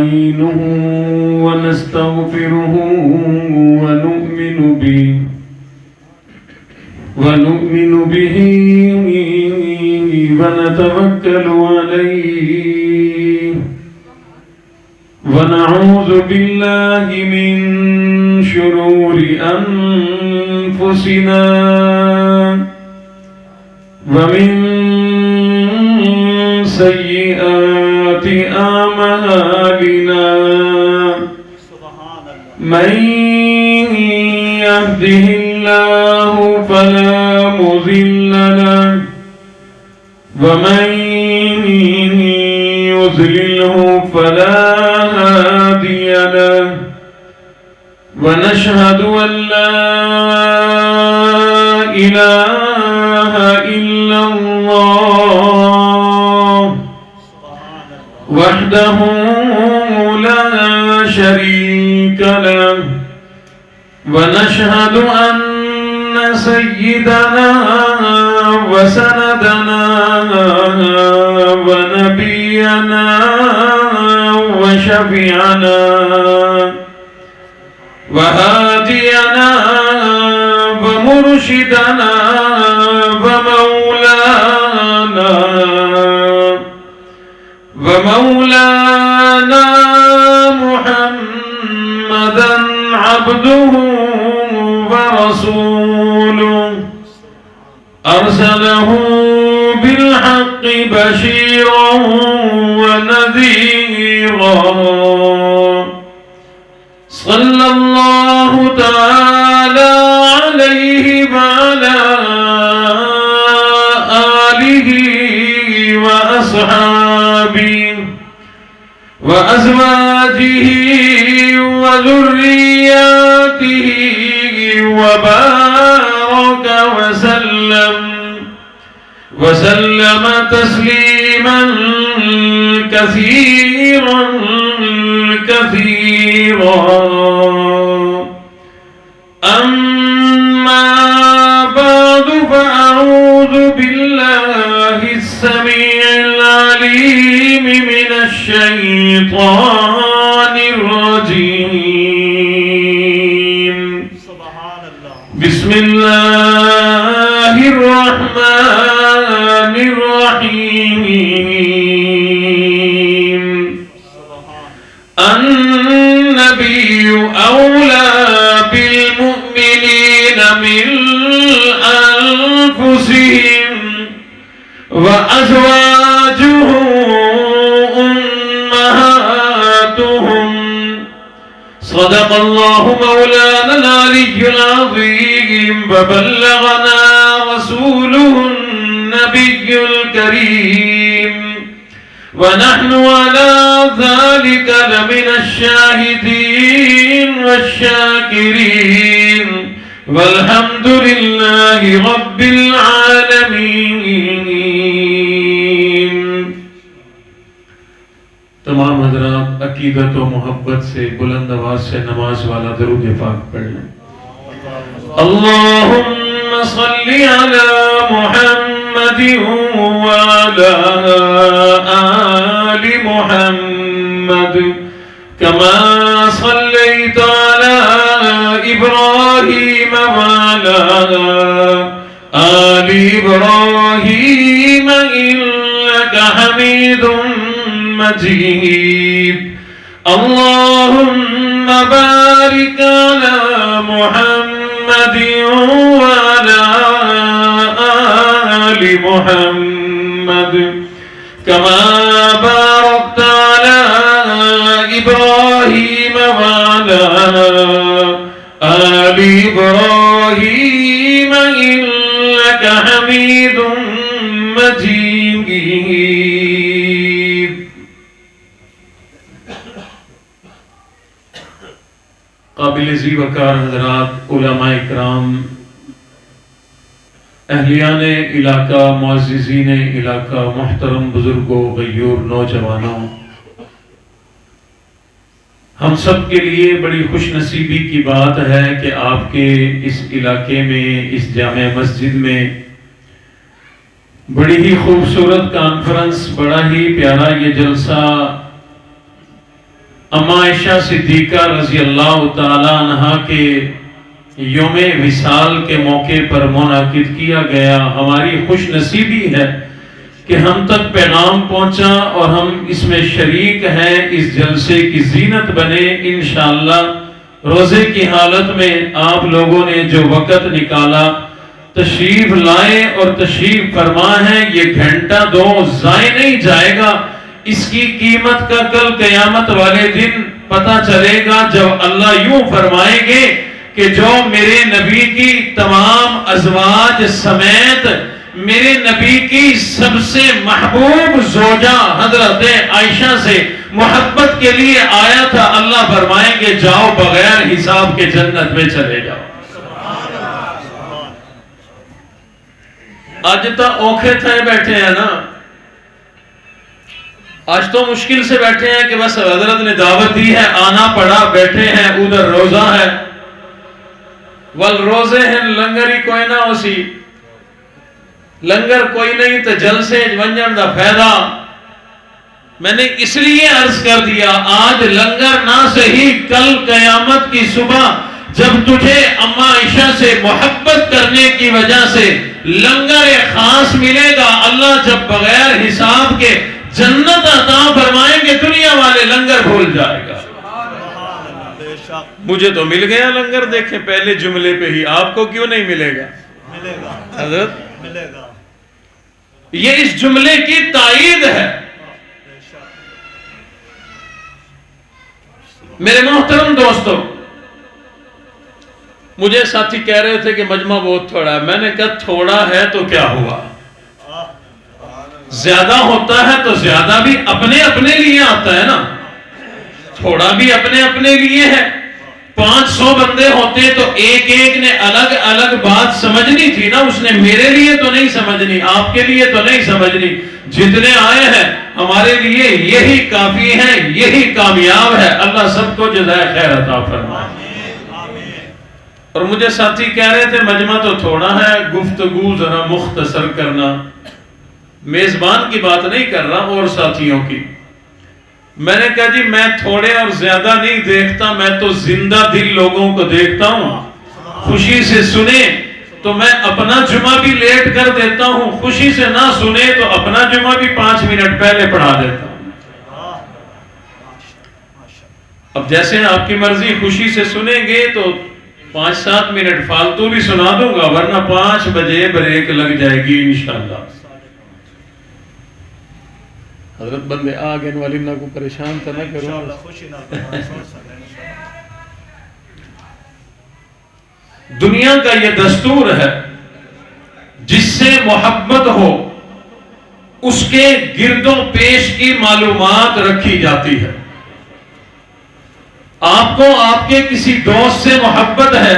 ونستعينه ونستغفره ونؤمن به ونتوكل عليه ونعوذ بالله من شرور أنفسنا ومن سيئات أعمالنا من يهده الله فلا مضل له ومن يضلله فلا هادي له ونشهد أن لا إله إلا الله وحده لا شريك له ونشهد أن سيدنا وسندنا ونبينا وشفيعنا وهادينا ومرشدنا ومولانا محمدا عبده ورسوله أرسله بالحق بشيرا ونذيرا صلى الله تعالى عليه وعلى آله وأصحابه وأزواجه وذرياته وبارك وسلم تسليما كثيرا أما بعد فأعوذ بالله السميع العليم من الشيطان الرجيم بسم الله الرحمن الرحيم النبي أولى بالمؤمنين من أنفسهم وأزواجه أمهاتهم صدق الله مولانا العلي العظيم وبلغنا رسوله النبي الكريم ونحن على ذلك لمن الشاهدين والشاكرين والحمد لله رب العالمين. تمام حضرات عقیدت و محبت سے بلند آواز سے نماز والا درود پاک پڑھ لیں. اللهم صل على محمد وعلى آل محمد كما صليت على إبراهيم وعلى آل إبراهيم إنك حميد مجيد. اللهم بارك على محمد وعلى آل محمد كما باركت على إبراهيم وعلى آل إبراهيم إنك حميد مجيد. قابل ذی وقار حضرات، علماء اکرام، اہلیان علاقہ، معززین علاقہ، محترم بزرگوں، غیور نوجوانوں، ہم سب کے لیے بڑی خوش نصیبی کی بات ہے کہ آپ کے اس علاقے میں، اس جامع مسجد میں بڑی ہی خوبصورت کانفرنس، بڑا ہی پیارا یہ جلسہ اما عائشہ صدیقہ رضی اللہ تعالی عنہا کے یوم وصال کے موقع پر منعقد کیا گیا. ہماری خوش نصیبی ہے کہ ہم تک پیغام پہنچا اور ہم اس میں شریک ہیں, اس جلسے کی زینت بنے. انشاءاللہ روزے کی حالت میں آپ لوگوں نے جو وقت نکالا, تشریف لائے اور تشریف فرما ہے, یہ گھنٹہ دو ضائع نہیں جائے گا. اس کی قیمت کا کل قیامت والے دن پتہ چلے گا جب اللہ یوں فرمائیں گے کہ جو میرے نبی کی تمام ازواج سمیت میرے نبی کی سب سے محبوب زوجہ حضرت عائشہ سے محبت کے لیے آیا تھا, اللہ فرمائیں گے جاؤ بغیر حساب کے جنت میں چلے جاؤ. آج تو اوکھے تھے بیٹھے ہیں نا, آج تو مشکل سے بیٹھے ہیں کہ بس حضرت نے دعوت دی ہے, آنا پڑا, بیٹھے ہیں, ادھر روزہ ہے, ول روزے ہیں لنگر ہی کوئی نہ اسی, لنگر کوئی نہیں تو جلسے ونجن دا فائدہ. میں نے اس لیے عرض کر دیا آج لنگر نہ صحیح, کل قیامت کی صبح جب تجھے اما عائشہ سے محبت کرنے کی وجہ سے لنگر خاص ملے گا. اللہ جب بغیر حساب کے جنت عطا فرمائیں گے, دنیا والے لنگر بھول جائے گا. مجھے تو مل گیا لنگر, دیکھیں پہلے جملے پہ ہی, آپ کو کیوں نہیں ملے گا؟ حضرت ملے گا. یہ اس جملے کی تائید ہے. میرے محترم دوستو, مجھے ساتھی کہہ رہے تھے کہ مجمع بہت تھوڑا ہے. میں نے کہا تھوڑا ہے تو کیا ہوا, زیادہ ہوتا ہے تو زیادہ بھی اپنے اپنے لیے آتا ہے نا, تھوڑا بھی اپنے اپنے لیے ہے. 500 بندے ہوتے تو ایک ایک نے الگ الگ بات سمجھنی تھی نا, اس نے میرے لیے تو نہیں سمجھنی, آپ کے لیے تو نہیں سمجھنی. جتنے آئے ہیں ہمارے لیے یہی کافی ہے, یہی کامیاب ہے. اللہ سب کو جزائے خیر عطا فرمائے. اور مجھے ساتھی کہہ رہے تھے مجمع تو تھوڑا ہے, گفتگو ذرا مختصر کرنا. میزبان کی بات نہیں کر رہا, اور ساتھیوں کی. میں نے کہا جی میں تھوڑے اور زیادہ نہیں دیکھتا, میں تو زندہ دل لوگوں کو دیکھتا ہوں. خوشی سے سنے تو میں اپنا جمعہ بھی لیٹ کر دیتا ہوں, خوشی سے نہ سنے تو اپنا جمعہ بھی 5 منٹ پہلے پڑھا دیتا ہوں. اب جیسے آپ کی مرضی, خوشی سے سنیں گے تو 5-7 منٹ فالتو بھی سنا دوں گا, ورنہ 5 بجے بریک لگ جائے گی انشاءاللہ. حضرت بندے آگے والی نہ کو پریشان تو نہ کرو. دنیا کا یہ دستور ہے, جس سے محبت ہو اس کے گرد و پیش کی معلومات رکھی جاتی ہے. آپ کو آپ کے کسی دوست سے محبت ہے,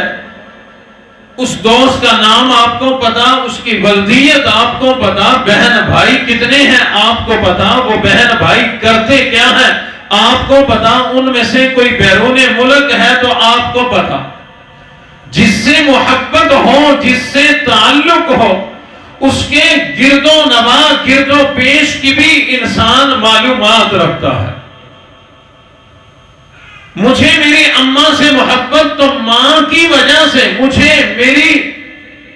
اس دوست کا نام آپ کو پتا, اس کی ولدیت آپ کو پتا, بہن بھائی کتنے ہیں آپ کو پتا, وہ بہن بھائی کرتے کیا ہیں آپ کو پتا, ان میں سے کوئی بیرون ملک ہے تو آپ کو پتا. جس سے محبت ہو, جس سے تعلق ہو, اس کے گرد و نواح, گرد و پیش کی بھی انسان معلومات رکھتا ہے. مجھے میری اماں سے محبت تو ماں کی وجہ سے, مجھے میری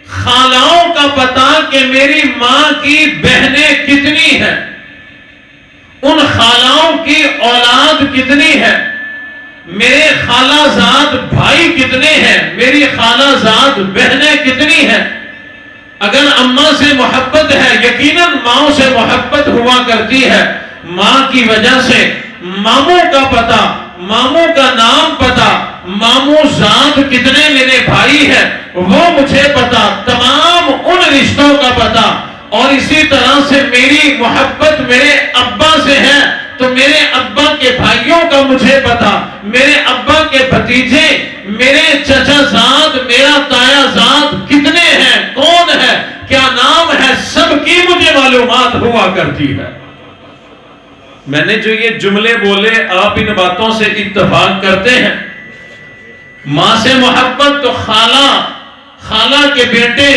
خالاؤں کا پتا کہ میری ماں کی بہنیں کتنی ہیں, ان خالاؤں کی اولاد کتنی ہے, میرے خالہ زاد بھائی کتنے ہیں, میری خالہ زاد بہنیں کتنی ہیں. اگر اماں سے محبت ہے, یقیناً ماں سے محبت ہوا کرتی ہے. ماں کی وجہ سے ماموں کا پتا, ماموں کا نام پتا, ماموں زاد کتنے میرے بھائی ہیں وہ مجھے پتا, تمام ان رشتوں کا پتا. اور اسی طرح سے میری محبت میرے ابا سے ہے تو میرے ابا کے بھائیوں کا مجھے پتا, میرے ابا کے بھتیجے, میرے چچا زاد, میرا تایا زاد کتنے ہیں, کون ہے, کیا نام ہے, سب کی مجھے معلومات ہوا کرتی ہے. میں نے جو یہ جملے بولے آپ ان باتوں سے اتفاق کرتے ہیں. ماں سے محبت تو خالہ, خالہ کے بیٹے,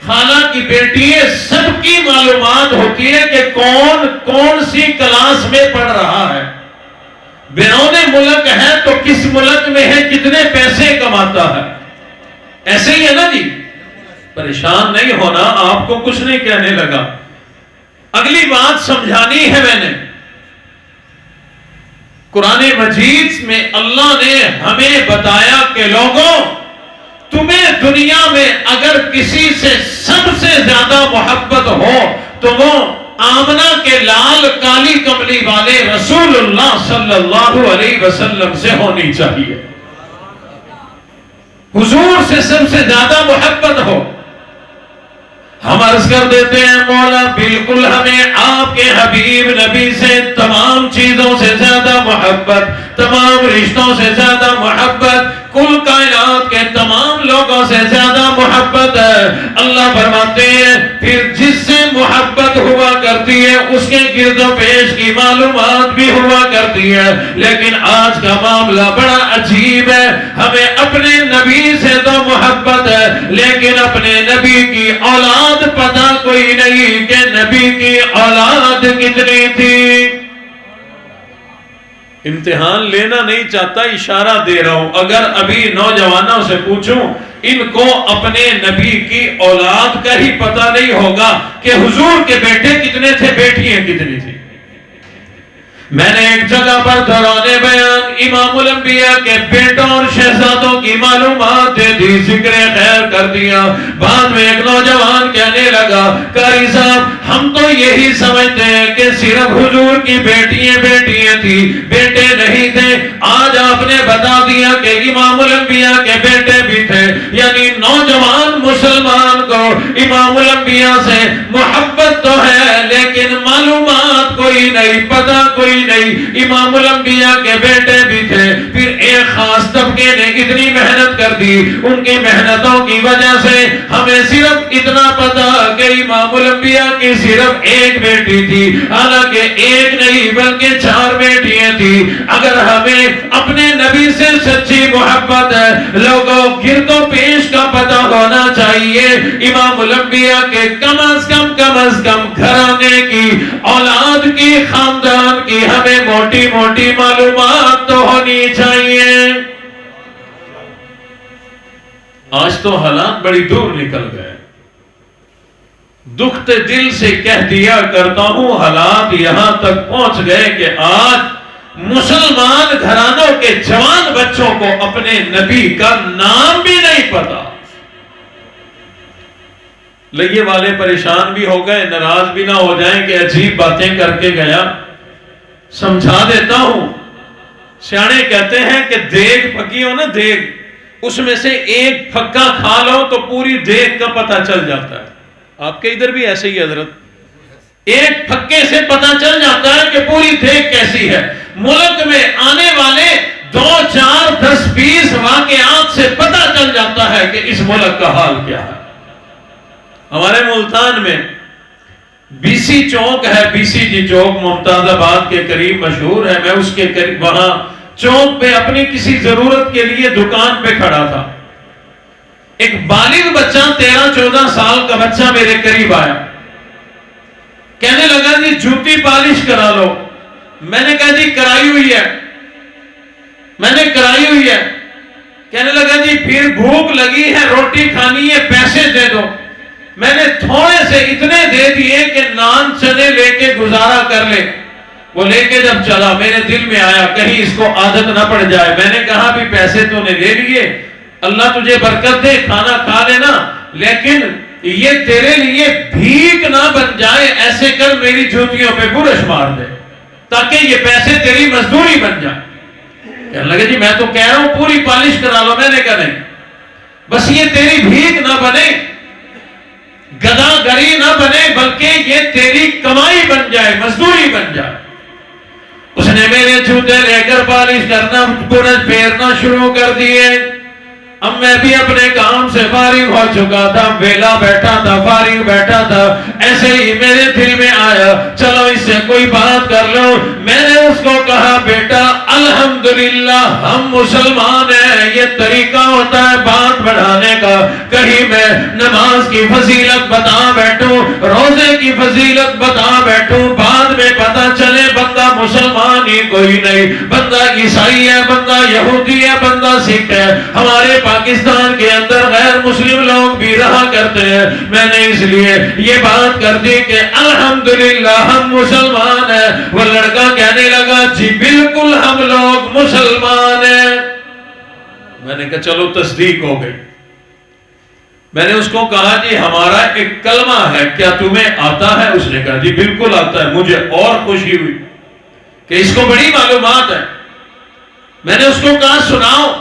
خالہ کی بیٹی, سب کی معلومات ہوتی ہے کہ کون سی کلاس میں پڑھ رہا ہے. بیرون ملک کس ملک میں ہے، کتنے پیسے کماتا ہے. ایسے ہی ہے نا جی. پریشان نہیں ہونا، آپ کو کچھ نہیں کہنے لگا. اگلی بات سمجھانی ہے میں نے. قرآن مجید میں اللہ نے ہمیں بتایا کہ لوگوں، تمہیں دنیا میں اگر کسی سے سب سے زیادہ محبت ہو تو وہ آمنہ کے لال کالی کملی والے رسول اللہ صلی اللہ علیہ وسلم سے ہونی چاہیے. حضور سے سب سے زیادہ محبت ہو. ہم عرض کر دیتے ہیں مولا بالکل ہمیں آپ کے حبیب نبی سے تمام چیزوں سے زیادہ محبت، تمام رشتوں سے زیادہ محبت، کل کائنات کے تمام لوگوں سے زیادہ محبت ہے. اللہ فرماتے ہیں پھر جس سے محبت ہوا کرتی ہے اس کے گرد و پیش کی معلومات بھی ہوا کرتی ہے. لیکن آج کا معاملہ بڑا عجیب ہے. ہمیں اپنے نبی سے تو محبت ہے لیکن اپنے نبی کی اولاد پتہ کوئی نہیں کہ نبی کی اولاد کتنی تھی. امتحان لینا نہیں چاہتا، اشارہ دے رہا ہوں. اگر ابھی نوجوانوں سے پوچھوں ان کو اپنے نبی کی اولاد کا ہی پتہ نہیں ہوگا کہ حضور کے بیٹے کتنے تھے، بیٹیاں کتنی تھی. میں نے ایک جگہ پر دوران بیان امام الانبیاء کے بیٹوں اور شہزادوں کی معلومات دے دی، ذکر خیر کر دیا. بعد میں ایک نوجوان کہنے لگا قاری صاحب ہم تو یہی سمجھتے ہیں کہ صرف حضور کی بیٹیاں تھی، بیٹے نہیں تھے. آج آپ نے بتا دیا کہ امام الانبیاء کے بیٹے بھی تھے. یعنی نوجوان مسلمان کو امام الانبیاء سے محبت تو ہے لیکن معلومات کوئی نہیں، پتہ کوئی نہیں. امام الانبیاء کے بیٹے بھی تھے. پھر ایک خاص طبقے نے اتنی محنت کر دی، ان کی محنتوں کی وجہ سے ہمیں صرف اتنا پتا کہ امام الانبیاء کی صرف ایک بیٹی تھی، حالانکہ ایک نہیں بلکہ 4 بیٹیاں تھی. اگر ہمیں اپنے نبی سے سچی محبت ہے لوگوں گرد و پیش کا پتہ ہونا چاہیے. امام الانبیاء کے کم از کم گھرانے کی، اولاد کی، خاندان کی ہمیں موٹی موٹی معلومات تو ہونی چاہیے. آج تو حالات بڑی دور نکل گئے. دکھتے دل سے کہہ دیا کرتا ہوں حالات یہاں تک پہنچ گئے کہ آج مسلمان گھرانوں کے جوان بچوں کو اپنے نبی کا نام بھی نہیں پتا. لگے والے پریشان بھی ہو گئے، ناراض بھی نہ ہو جائیں کہ عجیب باتیں کر کے گیا. سمجھا دیتا ہوں. سیانے کہتے ہیں کہ دیگ پکی ہو نا، دیگ اس میں سے ایک پھکا کھا لو تو پوری دیگ کا پتہ چل جاتا ہے. آپ کے ادھر بھی ایسے ہی حضرت، ایک پھکے سے پتہ چل جاتا ہے کہ پوری دیگ کیسی ہے. ملک میں آنے والے 2 4 10 20 واقعات سے پتہ چل جاتا ہے کہ اس ملک کا حال کیا ہے. ہمارے ملتان میں بی سی چوک ہے، بی سی جی چوک ممتاز آباد کے قریب مشہور ہے. میں اس کے قریب وہاں چوک پہ اپنی کسی ضرورت کے لیے دکان پہ کھڑا تھا. ایک بالغ بچہ 13-14 سال کا بچہ میرے قریب آیا، کہنے لگا جی جوتی پالش کرا لو. میں نے کہا جی کرائی ہوئی ہے، میں نے کرائی ہوئی ہے. کہنے لگا جی پھر بھوک لگی ہے، روٹی کھانی ہے، پیسے دے دو. میں نے تھوڑے سے اتنے دے دیے کہ نان چنے لے کے گزارا کر لے. وہ لے کے جب چلا میرے دل میں آیا کہیں اس کو عادت نہ پڑ جائے. میں نے کہا بھی پیسے تو نے لے لیے، اللہ تجھے برکت دے، کھانا کھا لینا، لیکن یہ تیرے لیے بھیک نہ بن جائے. ایسے کر میری جوتیوں پہ برش مار دے تاکہ یہ پیسے تیری مزدوری بن جائے. کہنے لگے جی میں تو کہہ رہا ہوں پوری پالش کرا لو. میں نے کہا نہیں، بس یہ تیری بھیک نہ بنے، گدا گری نہ بنے، بلکہ یہ تیری کمائی بن جائے، مزدوری بن جائے. اس نے میرے جوتے لے کر پالش کرنا، برش پھیرنا شروع کر دیے. اب میں بھی اپنے کام سے فارغ ہو چکا تھا، ویلا بیٹھا تھا، فارغ بیٹھا تھا. ایسے ہی میرے دل میں آیا چلو اس سے کوئی بات کر لو. میں نے اس کو کہا بیٹا الحمدللہ ہم مسلمان ہیں، یہ طریقہ ہوتا ہے بات بڑھانے کا. کہیں میں نماز کی فضیلت بتا بیٹھوں، روزے کی فضیلت بتا بیٹھوں، بعد میں پتا چلے بندہ مسلمان ہی کوئی نہیں، بندہ عیسائی ہے، بندہ یہودی ہے، بندہ سکھ ہے۔ ہمارے پاکستان کے اندر غیر مسلم لوگ بھی رہا کرتے ہیں۔ میں نے اس لیے یہ بات کر دی کہ الحمدللہ ہم مسلمان ہیں۔ وہ لڑکا کہنے لگا جی بالکل ہم لوگ مسلمان ہیں۔ میں نے کہا چلو تصدیق ہو گئی۔ میں نے اس کو کہا جی ہمارا ایک کلمہ ہے، کیا تمہیں آتا ہے؟ اس نے کہا جی بالکل آتا ہے۔ مجھے اور خوشی ہوئی کہ اس کو بڑی معلومات ہے۔ میں نے اس کو کہا سناؤ،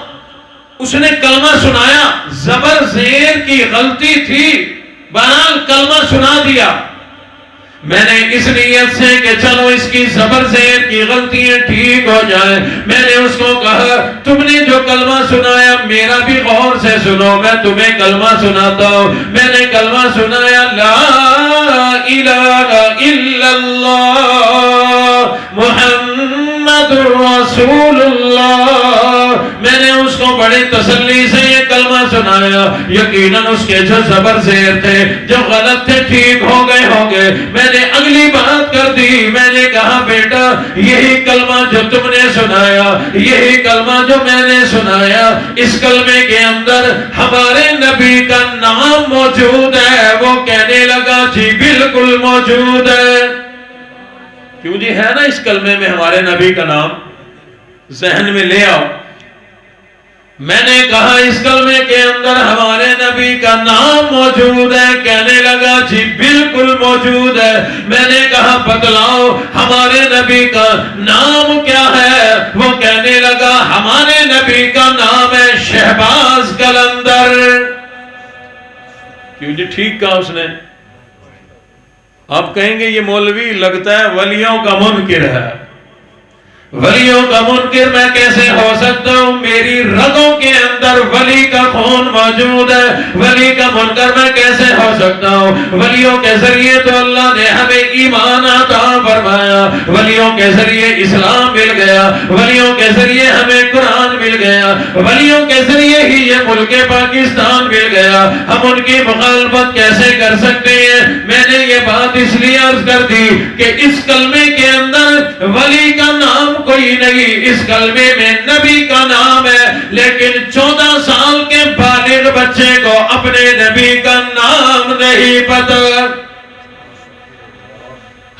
اس نے کلمہ سنایا، زبر زیر کی غلطی تھی، بہرحال کلمہ سنا دیا۔ میں نے اس نیت سے کہ چلو اس کی زبر زیر کی غلطیاں ٹھیک ہو جائیں، میں نے اس کو کہا تم نے جو کلمہ سنایا میرا بھی غور سے سنو، میں تمہیں کلمہ سناتا ہوں۔ میں نے کلمہ سنایا لا الہ الا اللہ محمد رسول اللہ۔ میں نے اس کو بڑی تسلی سے یہ کلمہ سنایا، یقیناً اس کے جو زبر زیر تھے، جو غلط تھے، ٹھیک ہو گئے۔ میں نے اگلی بات کر دی، میں نے کہا بیٹا یہی کلمہ جو تم نے سنایا، یہی کلمہ جو میں نے سنایا، اس کلمے کے اندر ہمارے نبی کا نام موجود ہے۔ وہ کہنے لگا جی بالکل موجود ہے۔ کیوں جی ہے نا اس کلمے میں ہمارے نبی کا نام، ذہن میں لے آؤ۔ میں نے کہا اس کلمے کے اندر ہمارے نبی کا نام موجود ہے۔ کہنے لگا جی بالکل موجود ہے۔ میں نے کہا بتلاؤ ہمارے نبی کا نام کیا ہے؟ وہ کہنے لگا ہمارے نبی کا نام ہے شہباز قلندر۔ کیوں جی ٹھیک کہا اس نے۔ آپ کہیں گے یہ مولوی لگتا ہے ولیوں کا منکر ہے۔ ولیوں کا منکر میں کیسے ہو سکتا ہوں؟ میری رگوں کے اندر ولی کا خون موجود ہے، ولی کا منکر میں کیسے ہو سکتا ہوں؟ ولیوں کے ذریعے تو اللہ نے ہمیں ایمان عطا فرمایا، ولیوں کے ذریعے اسلام مل گیا، ولیوں کے ذریعے ہمیں قرآن مل گیا، ولیوں کے ذریعے ہی یہ ملک پاکستان مل گیا۔ ہم ان کی مخالفت کیسے کر سکتے ہیں؟ میں نے یہ بات اس لیے عرض کر دی کہ اس کلمے کے اندر ولی کا نام کوئی نہیں، اس کلمے میں نبی کا نام ہے، لیکن 14 سال کے بالغ بچے کو اپنے نبی کا نام نہیں پتہ۔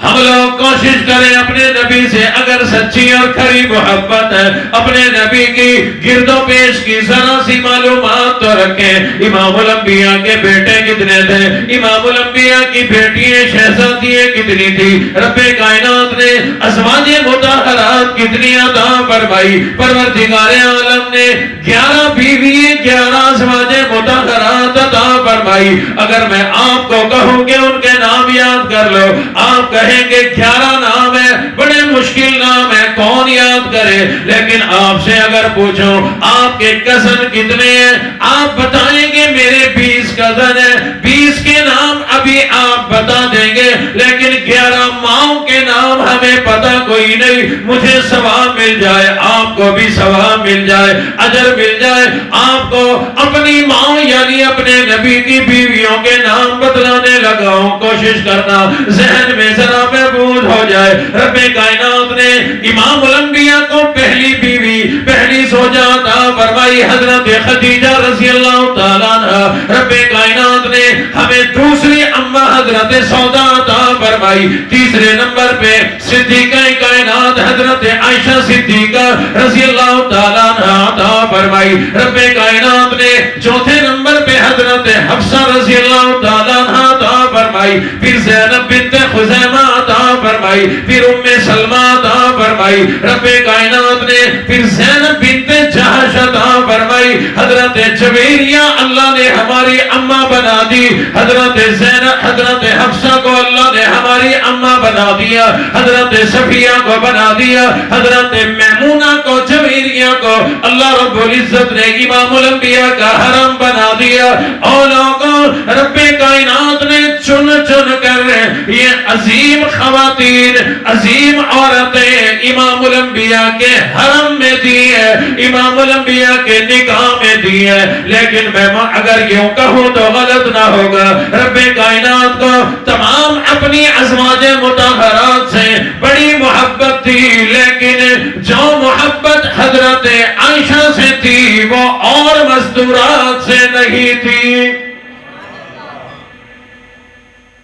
ہم لوگ کوشش کریں اپنے نبی سے اگر سچی اور کھری محبت ہے، اپنے نبی کی گرد و پیش کی ذرا سی معلومات تو رکھیں۔ امام الانبیاء کے بیٹے کتنے تھے؟ امام الانبیاء کی بیٹیاں شہزادیاں کتنی تھی؟ رب کائنات نے ازواج مطہرات کتنی عطا فرمائی؟ پروردگار عالم نے 11 بیوی 11 ازواج مطہرات عطا فرمائی۔ اگر میں آپ کو کہوں کہ ان کے نام یاد کر لو، آپ کہیں کہ 11 نام ہے، بڑے مشکل نام ہے، کون یاد کرے؟ لیکن آپ سے اگر پوچھو آپ کے کزن کتنے ہیں، آپ بتائیں گے میرے 20 کزن ہیں۔ 20 کے نام ابھی آپ بتا دیں گے، لیکن 11 ماؤں کے نام ہمیں پتہ کوئی نہیں۔ مجھے ثواب مل جائے، آپ کو بھی ثواب مل جائے، اجر مل جائے۔ آپ کو اپنی ماں یعنی اپنے نبی کی بیویوں کے نام بتلانے لگاؤں، کوشش کرنا ذہن میں ذرا محفوظ ہو جائے۔ رب کائنات نے امام الانبیاء کو پہلی بیوی، پہلی زوجہ عطا فرمائی حضرت خدیجہ رضی اللہ تعالیٰ عنہ۔ رب کائنات نے ہمیں دوسری اماں حضرت سودا عطا فرمائی۔ تیسرے نمبر پہ صدیقہ کائنات حضرت عائشہ صدیقہ رضی اللہ تعالیٰ عنہ عطا فرمائی۔ رب کائنات نے چوتھے نمبر پہ حضرت حفصہ رضی اللہ تعالیٰ عنہ عطا فرمائی۔ پھر زینب بنت خزیمہ عطا فرمائی، پھر ام سلمہ عطا فرمائی۔ رب کائنات نے پھر زینب بنت جہش عطا فرمائی۔ حضرت جویریہ اللہ نے ہماری اماں بنا دی، حضرت زینب، حضرت حفصہ کو اللہ نے ہماری اماں بنا دیا، حضرت صفیہ کو بنا دیا، حضرت میمونہ کو، جویریہ کو اللہ رب العزت نے امام الانبیاء کا حرم بنا دیا۔ اور لوگوں رب کائنات نے چن چن کر یہ عظیم خواتین، عظیم عورتیں امام الانبیاء کے حرم میں دی ہے، امام الانبیاء کے نکاح میں دی ہے. لیکن میں اگر یوں کہوں تو غلط نہ ہوگا، رب کائنات کو تمام اپنی ازواج مطہرات سے بڑی محبت تھی، لیکن جو محبت حضرت عائشہ سے تھی وہ اور مستورات سے نہیں تھی.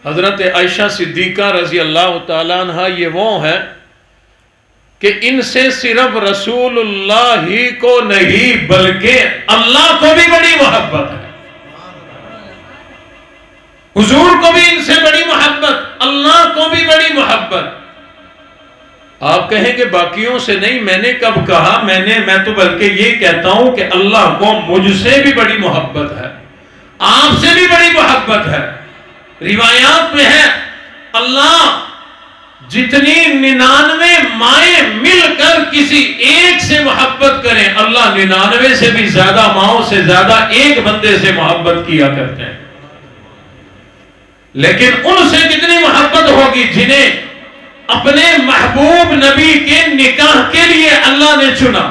حضرت عائشہ صدیقہ رضی اللہ تعالیٰ عنہ یہ وہ ہے کہ ان سے صرف رسول اللہ ہی کو نہیں بلکہ اللہ کو بھی بڑی محبت ہے. حضور کو بھی ان سے بڑی محبت، اللہ کو بھی بڑی محبت. آپ کہیں کہ باقیوں سے نہیں، میں نے کب کہا؟ میں تو بلکہ یہ کہتا ہوں کہ اللہ کو مجھ سے بھی بڑی محبت ہے، آپ سے بھی بڑی محبت ہے. روایات میں ہے اللہ جتنی 99 مائیں مل کر کسی ایک سے محبت کریں، اللہ 99 سے بھی زیادہ ماؤں سے زیادہ ایک بندے سے محبت کیا کرتے ہیں. لیکن ان سے کتنی محبت ہوگی جنہیں اپنے محبوب نبی کے نکاح کے لیے اللہ نے چنا.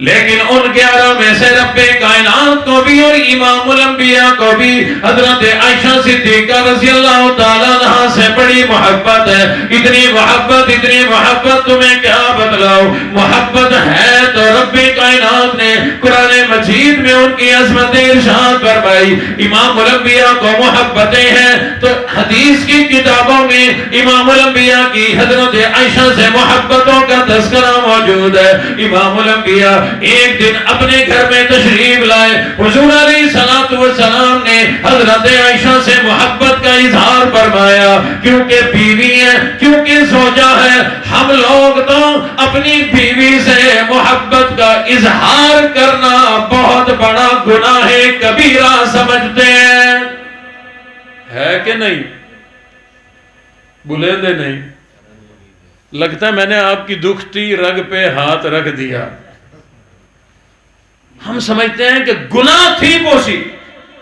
لیکن ان 11 میں سے رب کائنات کو بھی اور امام الانبیاء کو بھی حضرت عائشہ صدیقہ رضی اللہ تعالیٰ عنہ سے بڑی محبت ہے. اتنی محبت تمہیں کیا بتلاؤں. محبت ہے تو رب کائنات نے قرآن مجید میں ان کی عظمت ارشاد فرمائی. امام الانبیاء کو محبتیں ہیں تو حدیث کی کتابوں میں امام الانبیاء کی حضرت عائشہ سے محبتوں کا تذکرہ موجود ہے. امام الانبیاء ایک دن اپنے گھر میں تشریف لائے. حضور علیہ السلام نے حضرت عائشہ سے محبت کا اظہار فرمایا. کیونکہ بیوی ہے، کیونکہ زوجہ ہے، ہم لوگ تو اپنی بیوی سے محبت کا اظہار کرنا بہت بڑا گناہ کبیرہ سمجھتے ہیں. ہے کہ نہیں؟ بلندے نہیں لگتا ہے میں نے آپ کی دکھتی رگ پہ ہاتھ رکھ دیا. ہم سمجھتے ہیں کہ گناہ تھی پوسی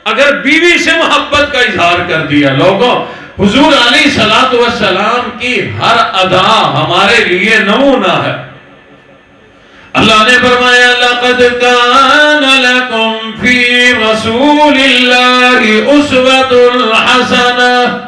اگر بیوی سے محبت کا اظہار کر دیا. لوگوں، حضور علیہ السلام کی ہر ادا ہمارے لیے نمونہ ہے. اللہ نے فرمایا لَقَدْ كَانَ لَكُمْ فِي رَسُولِ اللَّهِ أُسْوَةٌ حَسَنَةٌ.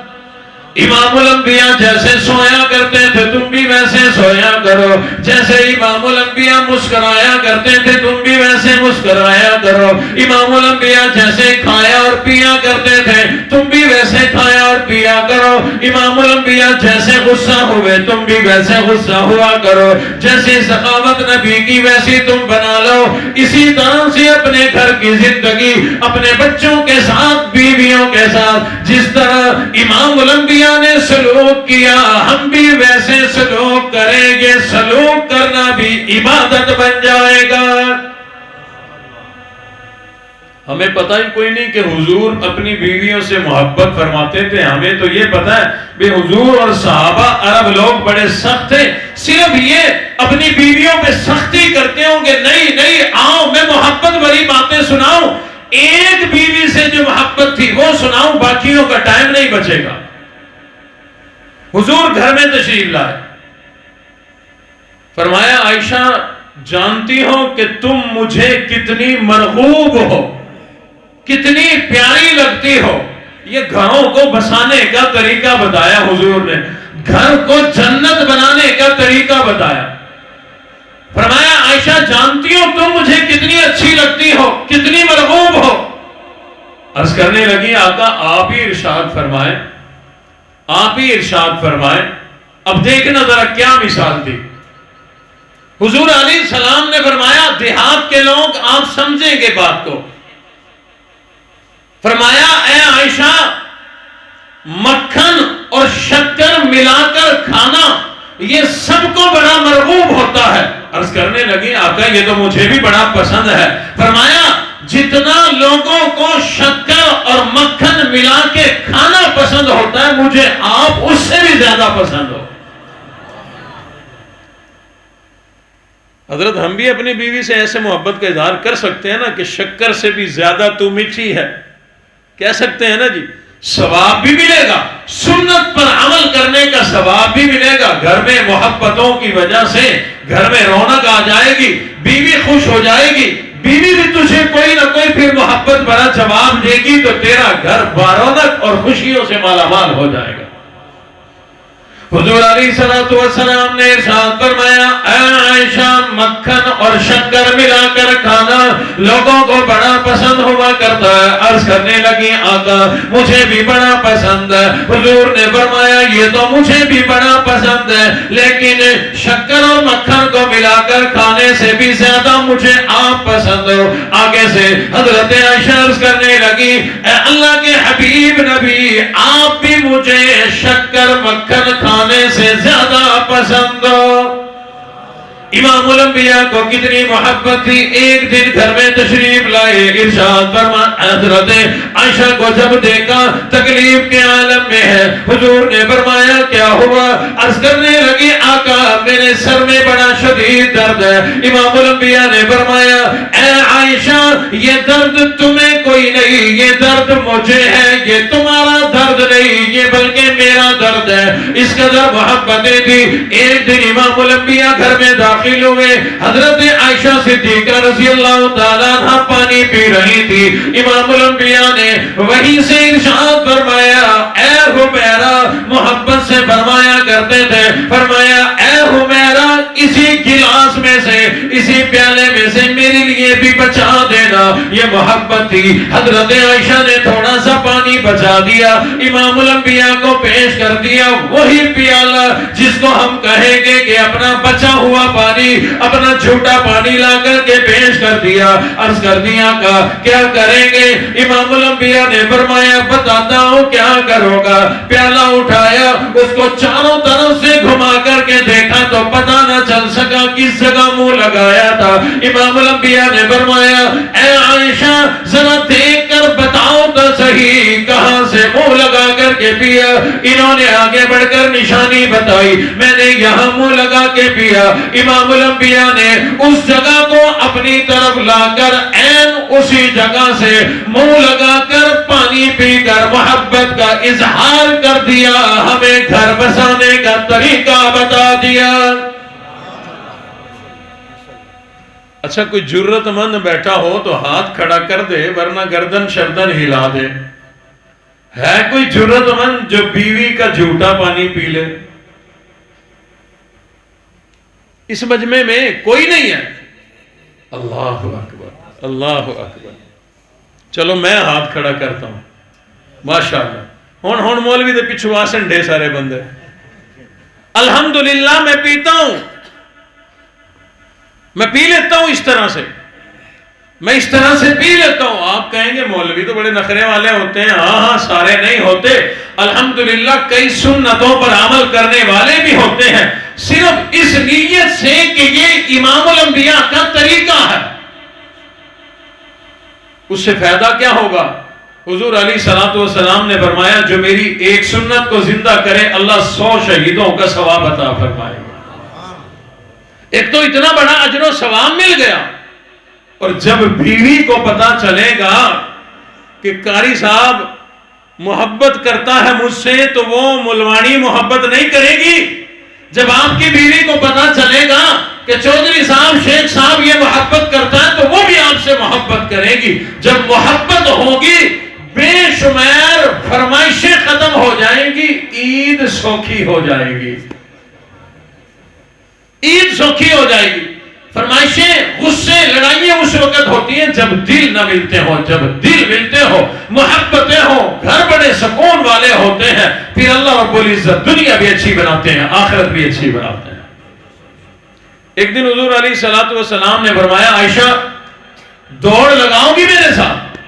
امام الانبیاء جیسے سویا کرتے تھے تم بھی ویسے سویا کرو. جیسے امام الانبیاء مسکرایا کرتے تھے تم بھی ویسے مسکرایا کرو. امام الانبیاء جیسے کھایا اور پیا کرتے تھے تم بھی ویسے کھایا اور پیا کرو. امام الانبیاء جیسے غصہ ہوئے تم بھی ویسے غصہ ہوا کرو. جیسے سخاوت نبی کی ویسی تم بنا لو. اسی طرح سے اپنے گھر کی زندگی اپنے بچوں کے ساتھ، بیویوں کے ساتھ جس طرح امام الانبیاء نے سلوک کیا ہم بھی ویسے سلوک کریں گے. سلوک کرنا بھی عبادت بن جائے گا. ہمیں پتہ ہی کوئی نہیں کہ حضور اپنی بیویوں سے محبت فرماتے تھے. ہمیں تو یہ پتہ ہے کہ حضور اور صحابہ عرب لوگ بڑے سخت تھے. صرف یہ اپنی بیویوں پہ سختی کرتے ہوں گے نہیں آؤ میں محبت بھری باتیں سناؤں. ایک بیوی سے جو محبت تھی وہ سناؤں، باقیوں کا ٹائم نہیں بچے گا. حضور گھر میں تشریف لائے. فرمایا عائشہ جانتی ہو کہ تم مجھے کتنی مرغوب ہو، کتنی پیاری لگتی ہو. یہ گھروں کو بسانے کا طریقہ بتایا حضور نے، گھر کو جنت بنانے کا طریقہ بتایا. فرمایا عائشہ جانتی ہو تم مجھے کتنی اچھی لگتی ہو، کتنی مرغوب ہو. عرض کرنے لگی آقا آپ ہی ارشاد فرمائیں، آپ ہی ارشاد فرمائیں. اب دیکھنا ذرا کیا مثال دی. حضور علیہ السلام نے فرمایا دیہات کے لوگ آپ سمجھیں گے بات کو. فرمایا اے عائشہ مکھن اور شکر ملا کر کھانا یہ سب کو بڑا مرغوب ہوتا ہے. عرض کرنے لگی آقا یہ تو مجھے بھی بڑا پسند ہے. فرمایا جتنا لوگوں کو شکر اور مکھن ملا کے کھانا پسند ہوتا ہے مجھے آپ اس سے بھی زیادہ پسند ہو. حضرت ہم بھی اپنی بیوی سے ایسے محبت کا اظہار کر سکتے ہیں نا کہ شکر سے بھی زیادہ تو میٹھی ہے. کہہ سکتے ہیں نا جی. ثواب بھی ملے گا، سنت پر عمل کرنے کا ثواب بھی ملے گا، گھر میں محبتوں کی وجہ سے گھر میں رونق آ جائے گی، بیوی خوش ہو جائے گی، بیوی بھی تجھے کوئی نہ کوئی پھر محبت بڑا جواب دے گی، تو تیرا گھر بارونق اور خوشیوں سے مالا مال ہو جائے گا۔ حضور علیہ السلام نے ارشاد فرمایا، اے عائشہ، مکھن اور شکر ملا کر کھانا لوگوں کو بڑا پسند ہوا کرتا ہے۔ عرض کرنے لگی، آقا مجھے بھی بڑا پسند ہے۔ حضور نے فرمایا، یہ تو مجھے بھی بڑا پسند ہے، لیکن شکر اور مکھن کو ملا کر کھانے سے بھی زیادہ مجھے آپ پسند ہو۔ آگے سے حضرت عائشہ عرض کرنے لگی، اے اللہ کے حبیب نبی، آپ بھی مجھے شکر مکھن کھانے سے زیادہ پسند ہو۔ امام الانبیاء کو کتنی محبت تھی، ایک دن گھر میں تشریف لائے، ارشاد فرما، حضرت عائشہ کو جب دیکھا تکلیف کے عالم میں ہے، حضور نے فرمایا کیا ہوا؟ عرض کرنے لگی، آقا میرے سر میں بڑا شدید درد ہے۔ امام الانبیاء نے فرمایا، اے عائشہ یہ درد تمہیں کوئی نہیں، یہ درد مجھے ہے، یہ تمہارا درد نہیں، یہ بلکہ میرا درد ہے۔ اس قدر محبتیں تھی۔ ایک دن امام الانبیاء گھر میں داخل ہوئے، حضرت عائشہ صدیقہ رضی اللہ تعالیٰ عنہ پانی پی رہی تھی۔ امام الانبیاء نے وہیں سے ارشاد فرمایا، اے حمیرہ، محبت سے فرمایا کرتے تھے، فرمایا اے حمیرہ اسی گلاس میں سے، اسی پیالے میں سے میرے لیے بھی بچا دینا۔ یہ محبت تھی۔ حضرت عائشہ نے تھوڑا سا پانی بچا دیا، امام الانبیاء کو پیش کر دیا، وہی پیالہ جس کو ہم کہیں گے کہ اپنا بچا ہوا پانی، اپنا جھوٹا پانی لا کر کے پیش کر دیا۔ عرض کر دیا کہ کیا کریں گے؟ امام الانبیاء نے فرمایا، بتاتا ہوں کیا کرو گا۔ پیالہ اٹھایا، اس کو چاروں طرف سے گھما کر کے دیکھا تو پتہ نہ چل سکا کس جگہ منہ لگایا تھا۔ امام الانبیاء نے فرمایا، اے عائشہ ذرا دیکھ کر بتاؤ تو صحیح کہاں سے منہ لگا کر کے پیا؟ انہوں نے آگے بڑھ کر نشانی بتائی، میں نے یہاں منہ لگا کے پیا۔ امام الانبیاء نے اس جگہ کو اپنی طرف لا کر عین اسی جگہ سے منہ لگا کر پانی پی کر محبت کا اظہار کر دیا، ہمیں گھر بسانے کا طریقہ بتا دیا۔ اچھا کوئی جرت مند بیٹھا ہو تو ہاتھ کھڑا کر دے، ورنہ گردن شردن ہلا دے۔ ہے کوئی جرت مند جو بیوی کا جھوٹا پانی پی لے؟ اس مجمع میں کوئی نہیں ہے۔ اللہ اکبر، اللہ اکبر۔ چلو میں ہاتھ کھڑا کرتا ہوں، ماشاءاللہ۔ ہون مولوی دے پچھو آسن ڈھے سارے بندے۔ الحمدللہ میں پیتا ہوں، میں پی لیتا ہوں اس طرح سے، میں اس طرح سے پی لیتا ہوں۔ آپ کہیں گے مولوی تو بڑے نخرے والے ہوتے ہیں۔ ہاں سارے نہیں ہوتے، الحمدللہ کئی سنتوں پر عمل کرنے والے بھی ہوتے ہیں، صرف اس نیت سے کہ یہ امام الانبیاء کا طریقہ ہے۔ اس سے فائدہ کیا ہوگا؟ حضور علیہ السلام نے فرمایا، جو میری ایک سنت کو زندہ کرے اللہ 100 شہیدوں کا ثواب عطا فرمائے گا۔ ایک تو اتنا بڑا اجر و ثواب مل گیا، اور جب بیوی کو پتا چلے گا کہ قاری صاحب محبت کرتا ہے مجھ سے، تو وہ ملوانی محبت نہیں کرے گی۔ جب آپ کی بیوی کو پتا چلے گا کہ چودھری صاحب، شیخ صاحب یہ محبت کرتا ہے، تو وہ بھی آپ سے محبت کرے گی۔ جب محبت ہوگی بے شمار فرمائشیں ختم ہو جائیں گی، عید سوکھی ہو جائے گی، عید سوکھی ہو جائے گی۔ فرمائشیں، غصے، لڑائیاں اس وقت ہوتی ہیں جب دل نہ ملتے ہوں۔ جب دل ملتے ہو، محبتیں ہوں، گھر بڑے سکون والے ہوتے ہیں، پھر اللہ رب العزت دنیا بھی اچھی بناتے ہیں، آخرت بھی اچھی بناتے ہیں۔ ایک دن حضور علیہ السلام نے فرمایا، عائشہ دوڑ لگاؤ گی میرے ساتھ؟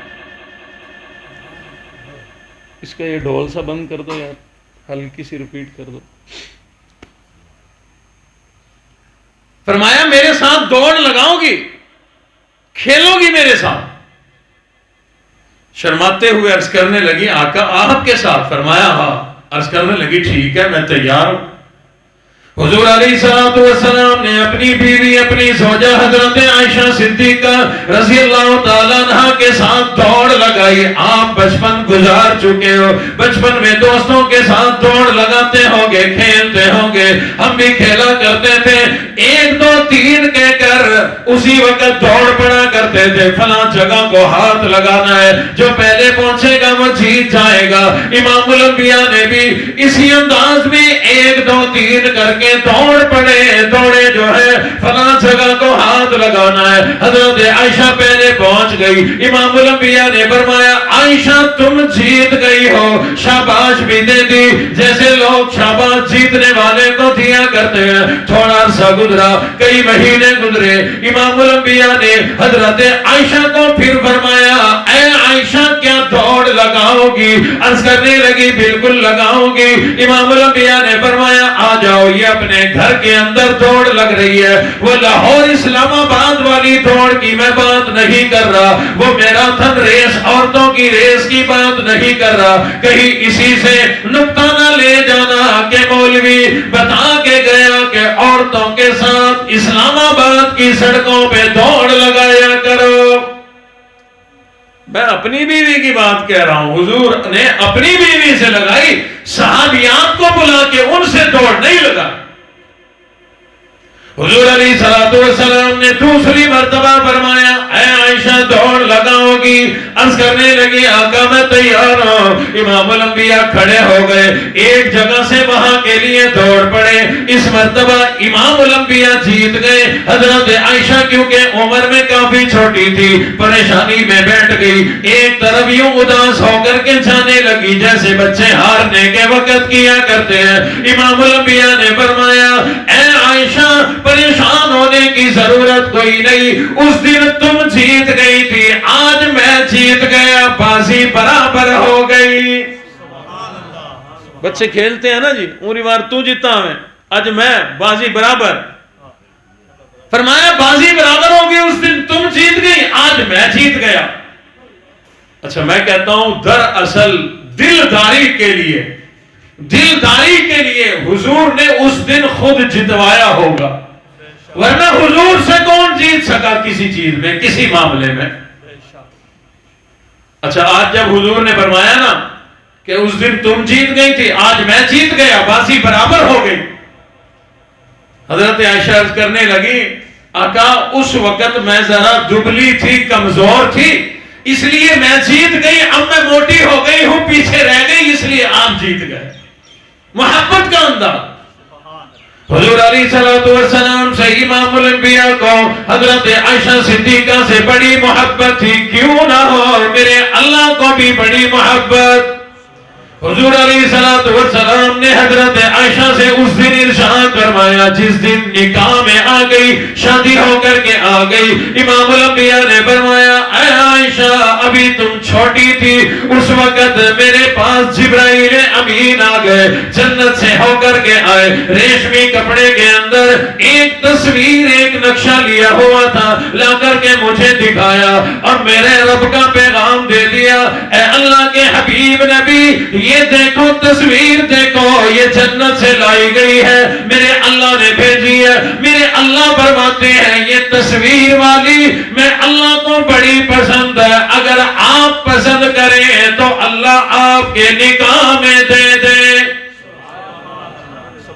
اس کا یہ ڈھول سا بند کر دو یار، ہلکی سی ریپیٹ کر دو۔ فرمایا میرے ساتھ دوڑ لگاؤ گی، کھیلو گی میرے ساتھ؟ شرماتے ہوئے عرض کرنے لگی، آقا آپ کے ساتھ؟ فرمایا ہاں۔ عرض کرنے لگی، ٹھیک ہے میں تیار ہوں۔ حضور علیہ السلام نے اپنی بیوی اپنی زوجہ حضرت عائشہ صدیقہ رضی اللہ تعالیٰ عنہ کے ساتھ دوڑ لگائی. آپ بچپن گزار چکے ہو, بچپن میں دوستوں کے ساتھ دوڑ لگاتے ہوگے, کھیلتے ہوگے. ہم بھی کھیلا کرتے تھے. 1 2 3 کہہ کر اسی وقت دوڑ پڑا کرتے تھے. فلاں جگہ کو ہاتھ لگانا ہے, جو پہلے پہنچے گا وہ جیت جائے گا. امام الانبیاء نے بھی اسی انداز میں 1 2 3 کر کے دوڑ پڑے. دوڑے جو ہے فلاں جگہ کو ہاتھ لگانا ہے. حضرت عائشہ پہلے پہنچ گئی. امام الانبیاء نے فرمایا عائشہ تم جیت گئی ہو, شاباش بھی دے دی جیسے لوگ شاباش جیتنے والے کو دیا کرتے ہیں. تھوڑا عرصہ گزرا, کئی مہینے گزرے. امام الانبیاء نے حضرت عائشہ کو پھر فرمایا اے عائشہ کیا دوڑ لگاؤ گی؟ عرض کرنے لگی بالکل لگاؤ گی. امام الانبیاء نے فرمایا آ جاؤ, یہ اپنے گھر کے اندر دوڑ لگ رہی ہے. وہ لاہور اسلام آباد والی دوڑ کی میں بات نہیں کر رہا, وہ میراتھن ریس عورتوں کی ریس کی بات نہیں کر رہا. کہیں اسی سے نقطہ نہ لے جانا کہ مولوی بتا کے گیا کہ عورتوں کے ساتھ اسلام آباد کی سڑکوں پہ دوڑ لگایا کرو. میں اپنی بیوی کی بات کہہ رہا ہوں. حضور نے اپنی بیوی سے لگائی, صحابیات کو بلا کے ان سے دوڑ نہیں لگا. حضور علیہ السلام نے دوسری مرتبہ فرمایا اے عائشہ دوڑ لگاؤ گی؟ عرض کرنے لگی آقا میں تیار ہوں. امام الانبیاء کھڑے ہو گئے, ایک جگہ سے وہاں کے لیے دوڑ پڑے. اس مرتبہ امام الانبیاء جیت گئے. حضرت عائشہ کیونکہ عمر میں کافی چھوٹی تھی, پریشانی میں بیٹھ گئی. ایک طرف یوں اداس ہو کر کے جانے لگی جیسے بچے ہارنے کے وقت کیا کرتے ہیں. امام الانبیاء نے فرمایا اے عائشہ پریشان ہونے کی ضرورت کوئی نہیں, اس دن تم جیت گئی تھی, آج میں جیت گیا, بازی برابر ہو گئی. بچے کھیلتے ہیں نا جی, اونی بار تو جیتا میں, آج میں, بازی برابر. فرمایا بازی برابر ہو گئی, اس دن تم جیت گئی, آج میں جیت گیا. اچھا میں کہتا ہوں دراصل دلداری کے لیے حضور نے اس دن خود جتوایا ہوگا, ورنہ حضور سے کون جیت سکا کسی چیز میں, کسی معاملے میں. اچھا آج جب حضور نے فرمایا نا کہ اس دن تم جیت گئی تھی, آج میں جیت گیا, بازی برابر ہو گئی. حضرت عائشہ عرض کرنے لگی آقا اس وقت میں ذرا دبلی تھی, کمزور تھی, اس لیے میں جیت گئی. اب میں موٹی ہو گئی ہوں, پیچھے رہ گئی, اس لیے آپ جیت گئے. محبت کا انداز. حضور علیہ السلام سے امام الانبیاء کو حضرت عائشہ صدیقہ سے بڑی محبت تھی. کیوں نہ ہو, میرے اللہ کو بھی بڑی محبت. حضور علیہ السلام نے حضرت عائشہ سے اس دن ارشاد فرمایا جس دن نکاح میں آ گئی, شادی ہو کر کے آ گئی. امام الانبیاء نے فرمایا اے عائشہ ابھی تم چھوٹی تھی, اس وقت میرے پاس جبرائیل امین آ گئے, جنت سے ہو کر کے آئے. ریشمی کپڑے کے اندر ایک تصویر, ایک نقشہ لیا ہوا تھا, لا کر کے مجھے دکھایا اور میرے رب کا پیغام دے دیا. اے اللہ کے حبیب نبی یہ دیکھو تصویر دیکھو, یہ جنت سے لائی گئی ہے, میرے اللہ نے بھیجی ہے. میرے اللہ فرماتے ہیں یہ تصویر والی میں اللہ کو بڑی پسند ہے, اگر آپ پسند کریں تو اللہ آپ کے نکاح میں دے دے.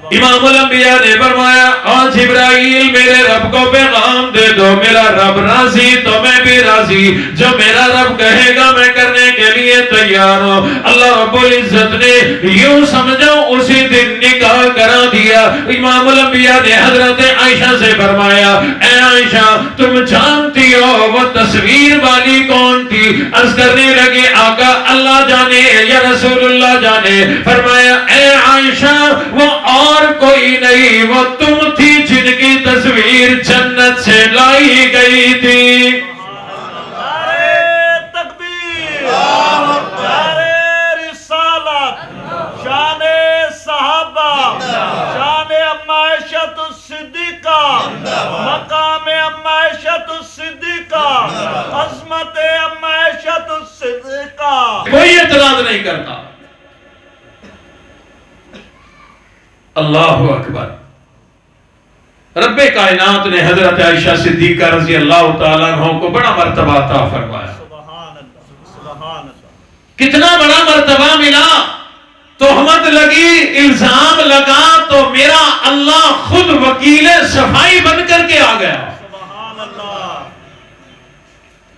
امام الانبیاء نے فرمایا اور جبرائیل میرے رب کو پیغام دے دو, میرا رب راضی تو میں بھی راضی, جو میرا رب کہے گا میں کرنے کے لیے تیار ہوں. اللہ رب العزت نے یوں سمجھو اسی دن نکاح کرا دیا. امام الانبیاء نے حضرت عائشہ سے فرمایا اے عائشہ تم جانتی ہو وہ تصویر والی کون تھی؟ عرض کرنے لگے آقا اللہ جانے یا رسول اللہ جانے. فرمایا اے عائشہ وہ اور کوئی نہیں, وہ تم تھی جن کی تصویر جنت سے لائی گئی تھی. نعرہ تکبیر, نعرہ رسالت, شان صحابہ, شان اما عائشہ الصدیقہ, مقام اما عائشہ الصدیقہ, عظمت اما عائشہ الصدیقہ. کوئی اعتراض نہیں کرتا. اللہ اکبر. رب کائنات نے حضرت عائشہ صدیقہ رضی اللہ تعالیٰ عنہ کو بڑا مرتبہ عطا فرمایا. سبحان اللہ سبحان اللہ. کتنا بڑا مرتبہ ملا. تہمت لگی, الزام لگا تو میرا اللہ خود وکیل صفائی بن کر کے آ گیا. سبحان اللہ.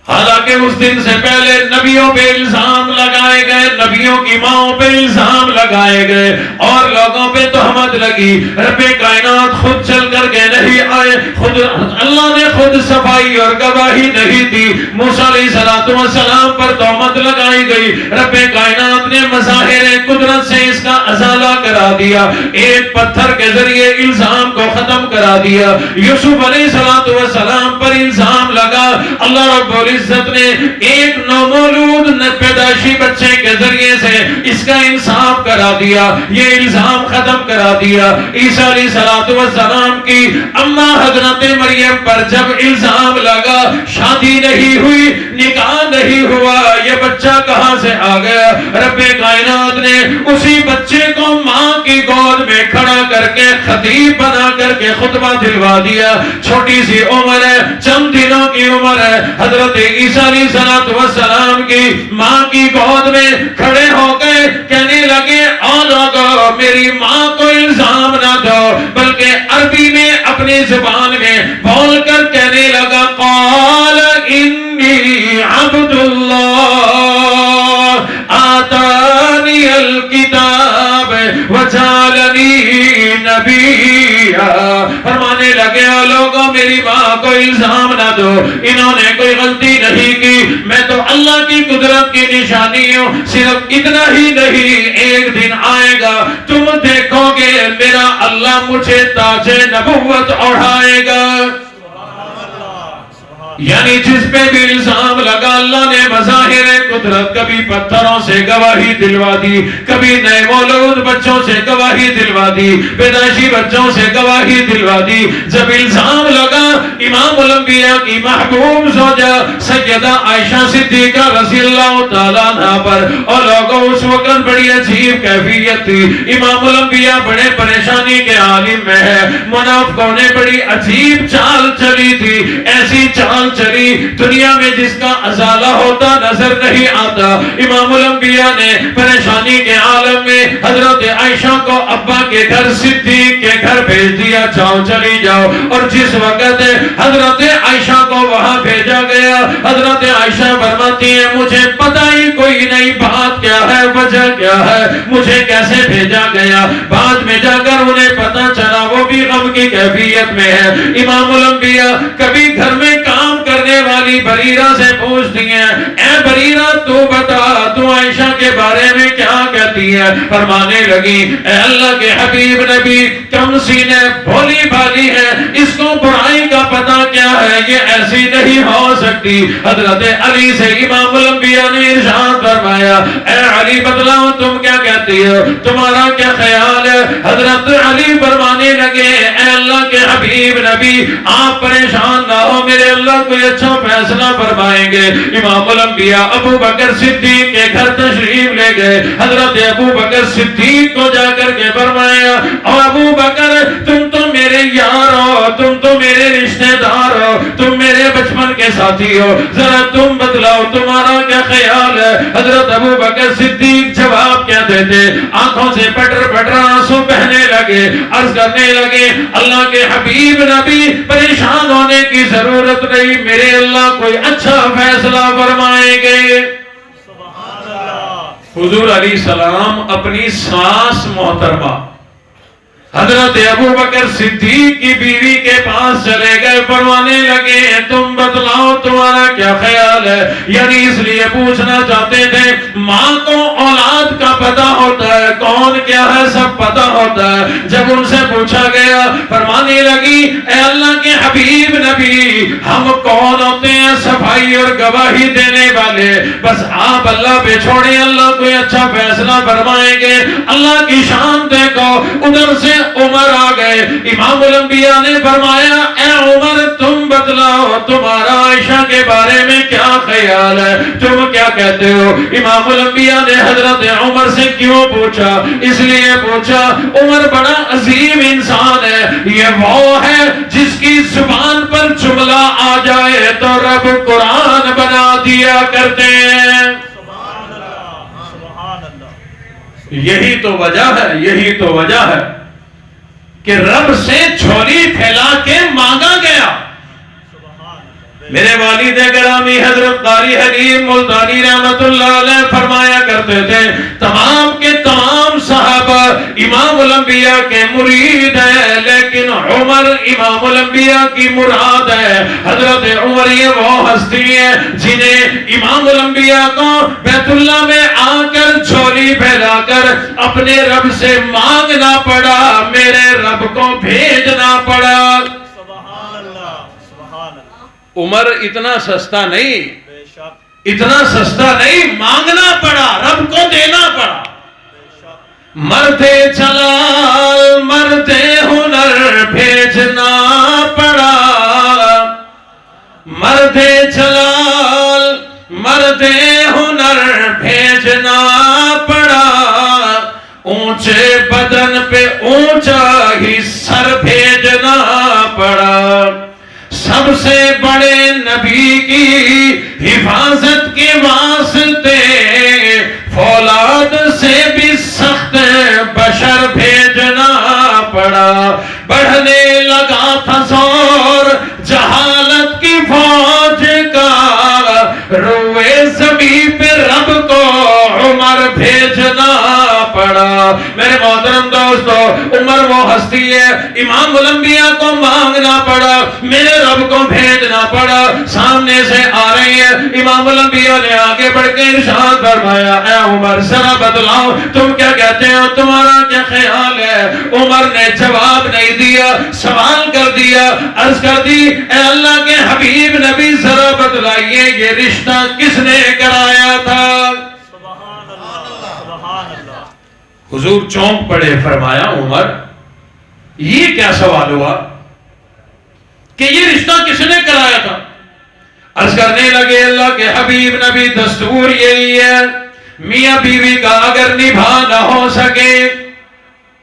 حالانکہ اس دن سے پہلے نبیوں پہ الزام لگائے گئے, نبیوں کی ماؤں پہ الزام لگائے گئے اور لوگوں پہ تہمت لگی. رب کائنات خود چل کر کے نہیں آئے, خود اللہ نے خود صفائی اور گواہی نہیں دی. موسیٰ علیہ السلام پر تہمت لگائی گئی. رب کائنات نے مظاہر قدرت سے اس کا ازالہ کرا دیا, ایک پتھر کے ذریعے الزام کو ختم کرا دیا. یوسف علیہ السلام پر الزام لگا, اللہ رب العزت نے ایک نومولود پیدائشی بچے کے ذریعے سے اس کا انصاف کرا دیا, یہ الزام ختم کرا دیا. عیسیٰ علیہ السلام کی اماں حضرت مریم پر جب الزام لگا, شادی نہیں ہوئی, نکاح نہیں ہوا, یہ بچہ کہاں سے آ گیا, رب کائنات نے اسی بچے کو ماں کی گود میں کھڑا کر کے خطیب بنا کر کے خطبہ دلوا دیا. چھوٹی سی عمر ہے, چند دنوں کی عمر ہے. حضرت عیسیٰ علیہ السلام کی ماں کی گود میں کھڑے ہو گئے, کہنے لگے او لوگو میری ماں کو الزام نہ دو, بلکہ عربی میں اپنی زبان میں بول کر کہنے لگا قال انی عبد اللہ آتانی الکتاب وجعلنی نبیا. فرمانے لگے او لوگوں میری ماں کو الزام نہ دو, انہوں نے کوئی غلطی نہیں کی, میں تو اللہ کی قدرت کی نشانی ہوں. صرف اتنا ہی نہیں, ایک دن آئے گا تم دیکھو گے میرا اللہ مجھے تاج نبوت اڑھائے گا. یعنی جس پہ بھی الزام لگا اللہ نے مظاہر قدرت, کبھی پتھروں سے گواہی دلوا دی, کبھی نئے مولود بچوں سے گواہی دلوا دی, پیدائشی بچوں سے گواہی دلوا دی. جب الزام لگا امام الانبیاء کی محبوب زوجہ سیدہ عائشہ صدیقہ رضی اللہ تعالیٰ عنہ پر, اور لوگوں اس وقت بڑی عجیب کیفیت تھی. امام الانبیاء بڑے پریشانی کے عالم میں ہے, منافقوں نے بڑی عجیب چال چلی تھی, ایسی چال چلی دنیا میں جس کا ازالہ ہوتا نظر نہیں آتا. امام الانبیاء نے پریشانی کے عالم میں حضرت عائشہ کو ابا کے گھر صدیق کے گھر بھیج دیا, جاؤ چلی جاؤ. اور جس وقت حضرت عائشہ کو وہاں بھیجا گیا, حضرت عائشہ فرماتی ہیں مجھے پتہ ہی کوئی نہیں بات کیا ہے, وجہ کیا ہے, مجھے کیسے بھیجا گیا. بعد میں جا کر انہیں پتہ چلا وہ بھی غم کی کیفیت میں ہے. امام الانبیاء کبھی گھر میں کام کرنے والی بریرہ سے پوچھتی ہیں اے بریرہ تو بتا تو عائشہ کے بارے میں کیا کہتی ہے. فرمانے لگی اے اللہ کے حبیب نبی کم سینے بھولی بھالی ہے, اس کو برائی کا پتہ کیا ہے, یہ ایسی نہیں ہو سکتی. حضرت علی سے امام الانبیاء نے ارشاد فرمایا اے علی بتلاؤ تم کیا کہتی ہو, تمہارا کیا خیال ہے. حضرت علی فرمانے لگے اے اللہ کے حبیب نبی آپ پریشان نہ ہو, میرے اللہ کوئی اچھا فیصلہ فرمائیں گے. امام الانبیاء ابو بکر صدیق کے گھر تشریف لے گئے. حضرت ابو بکر صدیق کو جا کر کے فرمایا اور ابو بکر تم تو میرے یار ہو, تم تو میرے رشتہ دار ہو, تم میرے بچپن کے ساتھی ہو, ذرا تم بتلاؤ تمہارا کیا خیال ہے. حضرت ابو بکر صدیق جواب کیا دیتے, آنکھوں سے پٹر پٹر آنسو بہنے لگے, عرض کرنے لگے اللہ کے حبیب نبی پریشان ہونے کی ضرورت نہیں, میرے اللہ کوئی اچھا فیصلہ فرمائیں گے. حضور علیہ السلام اپنی ساس محترمہ حضرت ابو بکر صدیق کی بیوی کے پاس چلے گئے, فرمانے لگے تم بتلاؤ تمہارا کیا خیال ہے. یعنی اس لیے پوچھنا چاہتے تھے, ماں کو اولاد کا پتہ ہوتا ہے, کون کیا ہے سب پتہ ہوتا ہے. جب ان سے پوچھا گیا فرمانے لگی اے اللہ کے حبیب نبی ہم کون ہوتے ہیں صفائی اور گواہی دینے والے, بس آپ اللہ پہ چھوڑیں, اللہ کوئی اچھا فیصلہ فرمائیں گے. اللہ کی شان دیکھو, ادھر سے عمر آ گئے. امام الانبیاء نے فرمایا اے عمر تم بتلاؤ تمہارا عائشہ کے بارے میں کیا خیال ہے, تم کیا کیا کہتے ہو؟ امام الانبیاء نے حضرت عمر سے کیوں پوچھا؟ اس لیے پوچھا عمر بڑا عظیم انسان ہے، یہ وہ ہے جس کی زبان پر جملہ آ جائے تو رب قرآن بنا دیا کرتے ہیں۔ سبحان اللہ، سبحان اللہ۔ یہی تو وجہ ہے، یہی تو وجہ ہے کہ رب سے جھولی پھیلا کے مانگا گیا۔ میرے والد گرامی حضرت قاری حلیم ملتانی رحمت اللہ علیہ فرمایا کرتے تھے تمام کے تمام صحابہ امام الانبیاء کے مرید ہیں، لیکن عمر امام الانبیاء کی مراد ہے۔ حضرت عمر یہ وہ ہستی ہے جنہیں امام الانبیاء کو بیت اللہ میں آ کر جھولی پھیلا کر اپنے رب سے مانگنا پڑا، میرے رب کو بھیجنا پڑا۔ عمر اتنا سستا نہیں، بے شک، اتنا سستا نہیں، مانگنا پڑا، رب کو دینا پڑا۔ بے شک، مرتے جلال مرتے ہنر بھیجنا پڑا، مرتے جلال مرتے ہنر بھیجنا پڑا، اونچے بدن پہ اونچا ہی سر بھیجنا پڑا، سب سے بڑے نبی کی حفاظت کے واسطے فولاد سے بھی سخت بشر بھیجنا پڑا، بڑھنے لگا تھا زور جہالت کی فوج کا، روئے زمین پہ رب کو عمر بھیجنا پڑا۔ میرے محترم دوستو، عمر وہ ہستی ہے امام الانبیاء کو مانگنا پڑا، میرے رب کو بھیجنا پڑا۔ سامنے سے آ رہی ہے، امام الانبیاء نے آگے بڑھ کے ارشاد فرمایا اے عمر ذرا بتلاؤ تم کیا کہتے ہو، تمہارا کیا خیال ہے؟ عمر نے جواب نہیں دیا، سوال کر دیا، عرض کر دی اے اللہ کے حبیب نبی ذرا بتلائیے یہ رشتہ کس نے کرایا تھا؟ سبحان اللہ، سبحان اللہ۔ حضور چونک پڑے، فرمایا عمر یہ کیا سوال ہوا کہ یہ رشتہ کس نے کرایا تھا؟ عرض کرنے لگے اللہ کے حبیب نبی دستور یہی ہے میاں بیوی کا اگر نبھا نہ ہو سکے،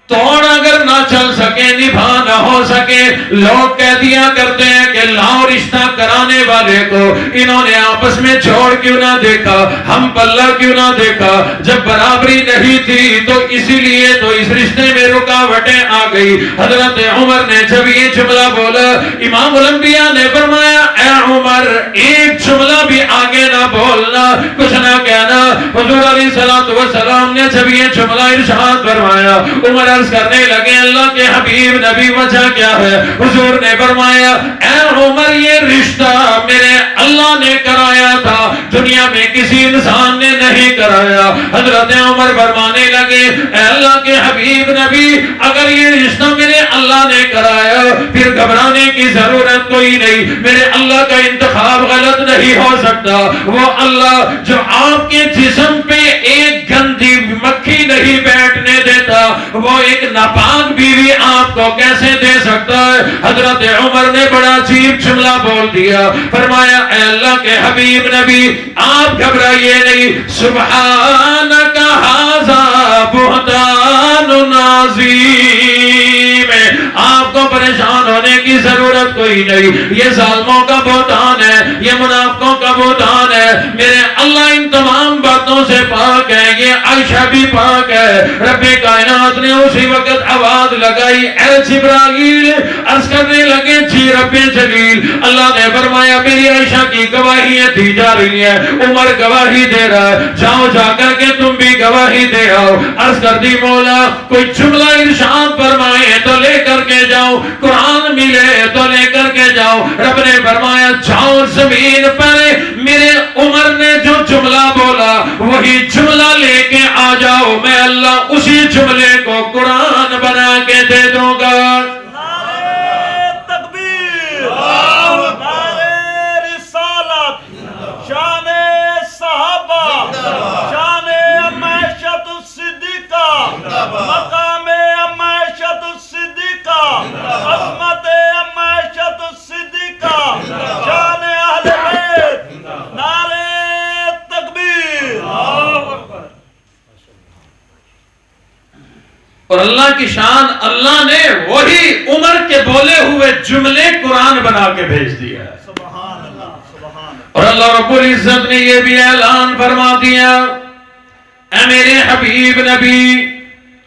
توڑ اگر نہ چل سکے، نبھا نہ ہو سکے، لوگ کہہ دیا کرتے ہیں کہ لاؤ رشتہ کرانے والے کو انہوں نے آپس میں چھوڑ کیوں نہ دیکھا، ہم پلہ کیوں نہ دیکھا، جب برابری نہیں تھی تو اسی لیے تو اس رشتے میں رکاوٹیں آ گئی۔ حضرت عمر نے جب یہ جملہ بولا امام الانبیاء نے فرمایا اے عمر ایک جملہ بھی آگے نہ بولنا، کچھ نہ کہنا۔ حضور علیہ السلام نے جب یہ جملہ ارشاد فرمایا عمر عرض کرنے لگے اللہ کے حبیب نبی وجہ کیا ہے؟ حضور نے فرمایا اے عمر یہ رشتہ میرے اللہ نے کرایا تھا، دنیا میں کسی انسان نے نہیں کرایا۔ حضرت عمر فرمانے لگے اے اللہ کے حبیب نبی اگر یہ رشتہ میرے اللہ نے کرایا پھر گھبرانے کی ضرورت کوئی نہیں، میرے اللہ کا انتخاب غلط نہیں ہو سکتا۔ وہ اللہ جو آپ کے جسم پہ ایک گندی مکھی نہیں بیٹھنے دیتا وہ ایک ناپاک بیوی آپ کو کیسے دے سکتا ہے؟ حضرت عمر نے بڑا عجیب جملہ بول دیا، فرمایا اے اللہ کے حبیب نبی آپ گھبرائیے نہیں، سبحانک ھذا بہتان عظیم، آپ کو پریشان ہونے کی ضرورت کوئی نہیں، یہ ظالموں کا بہتان ہے، یہ منافقوں کا بہتان ہے، میرے اللہ ان تمام باتوں سے پاک ہے، یہ عائشہ بھی پاک ہے۔ رب کائنات نے اسی وقت آواز لگائی اے جبرائیل، عرض کرنے لگے جی رب جلیل، اللہ نے فرمایا میری عائشہ کی گواہیاں دی جا رہی ہیں، عمر گواہی دے رہا ہے، جاؤ جا کر کے تم بھی گواہی دے آؤ۔ عرض کر دی مولا کوئی جملہ ارشاد فرمائے تو لے کر کے جاؤ، قرآن ملے تو لے کر کے جاؤ۔ رب نے فرمایا جاؤ زمین پر میرے عمر نے جو جملہ بولا وہی جملہ لے کے آ جاؤ، میں اللہ اسی جملے کو قرآن بنا کے دے دوں گا۔ نعرہ تکبیر، نعرہ رسالت، شان صحابہ، شان عائشہ الصدیقہ، مقام عائشہ الصدیقہ، عظمت عائشہ الصدیقہ، شان اہل بیت، نعرہ تکبیر۔ اور اللہ کی شان، اللہ نے وہی عمر کے بولے ہوئے جملے قرآن بنا کے بھیج دیا ہے۔ سبحان اللہ، سبحان اللہ۔ اور اللہ رب العزت نے یہ بھی اعلان فرما دیا، اے میرے حبیب نبی،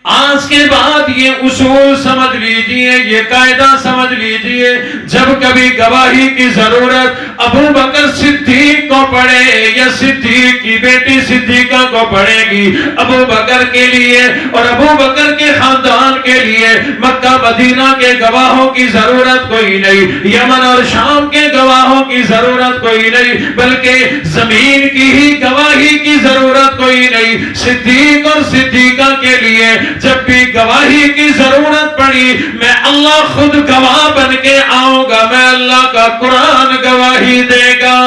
آج کے بعد یہ اصول سمجھ لیجئے، یہ قاعدہ سمجھ لیجئے، جب کبھی گواہی کی ضرورت ابو بکر صدیق کو پڑے یا صدیق کی بیٹی صدیقہ کو پڑے گی، ابو بکر کے لیے اور ابو بکر کے خاندان کے لیے مکہ مدینہ کے گواہوں کی ضرورت کوئی نہیں، یمن اور شام کے گواہوں کی ضرورت کوئی نہیں، بلکہ زمین کی ہی گواہی کی ضرورت کوئی نہیں۔ صدیق اور صدیقہ کے لیے جب بھی گواہی کی ضرورت پڑی، میں اللہ خود گواہ بن کے آؤں گا، میں اللہ کا قرآن گواہی دے گا۔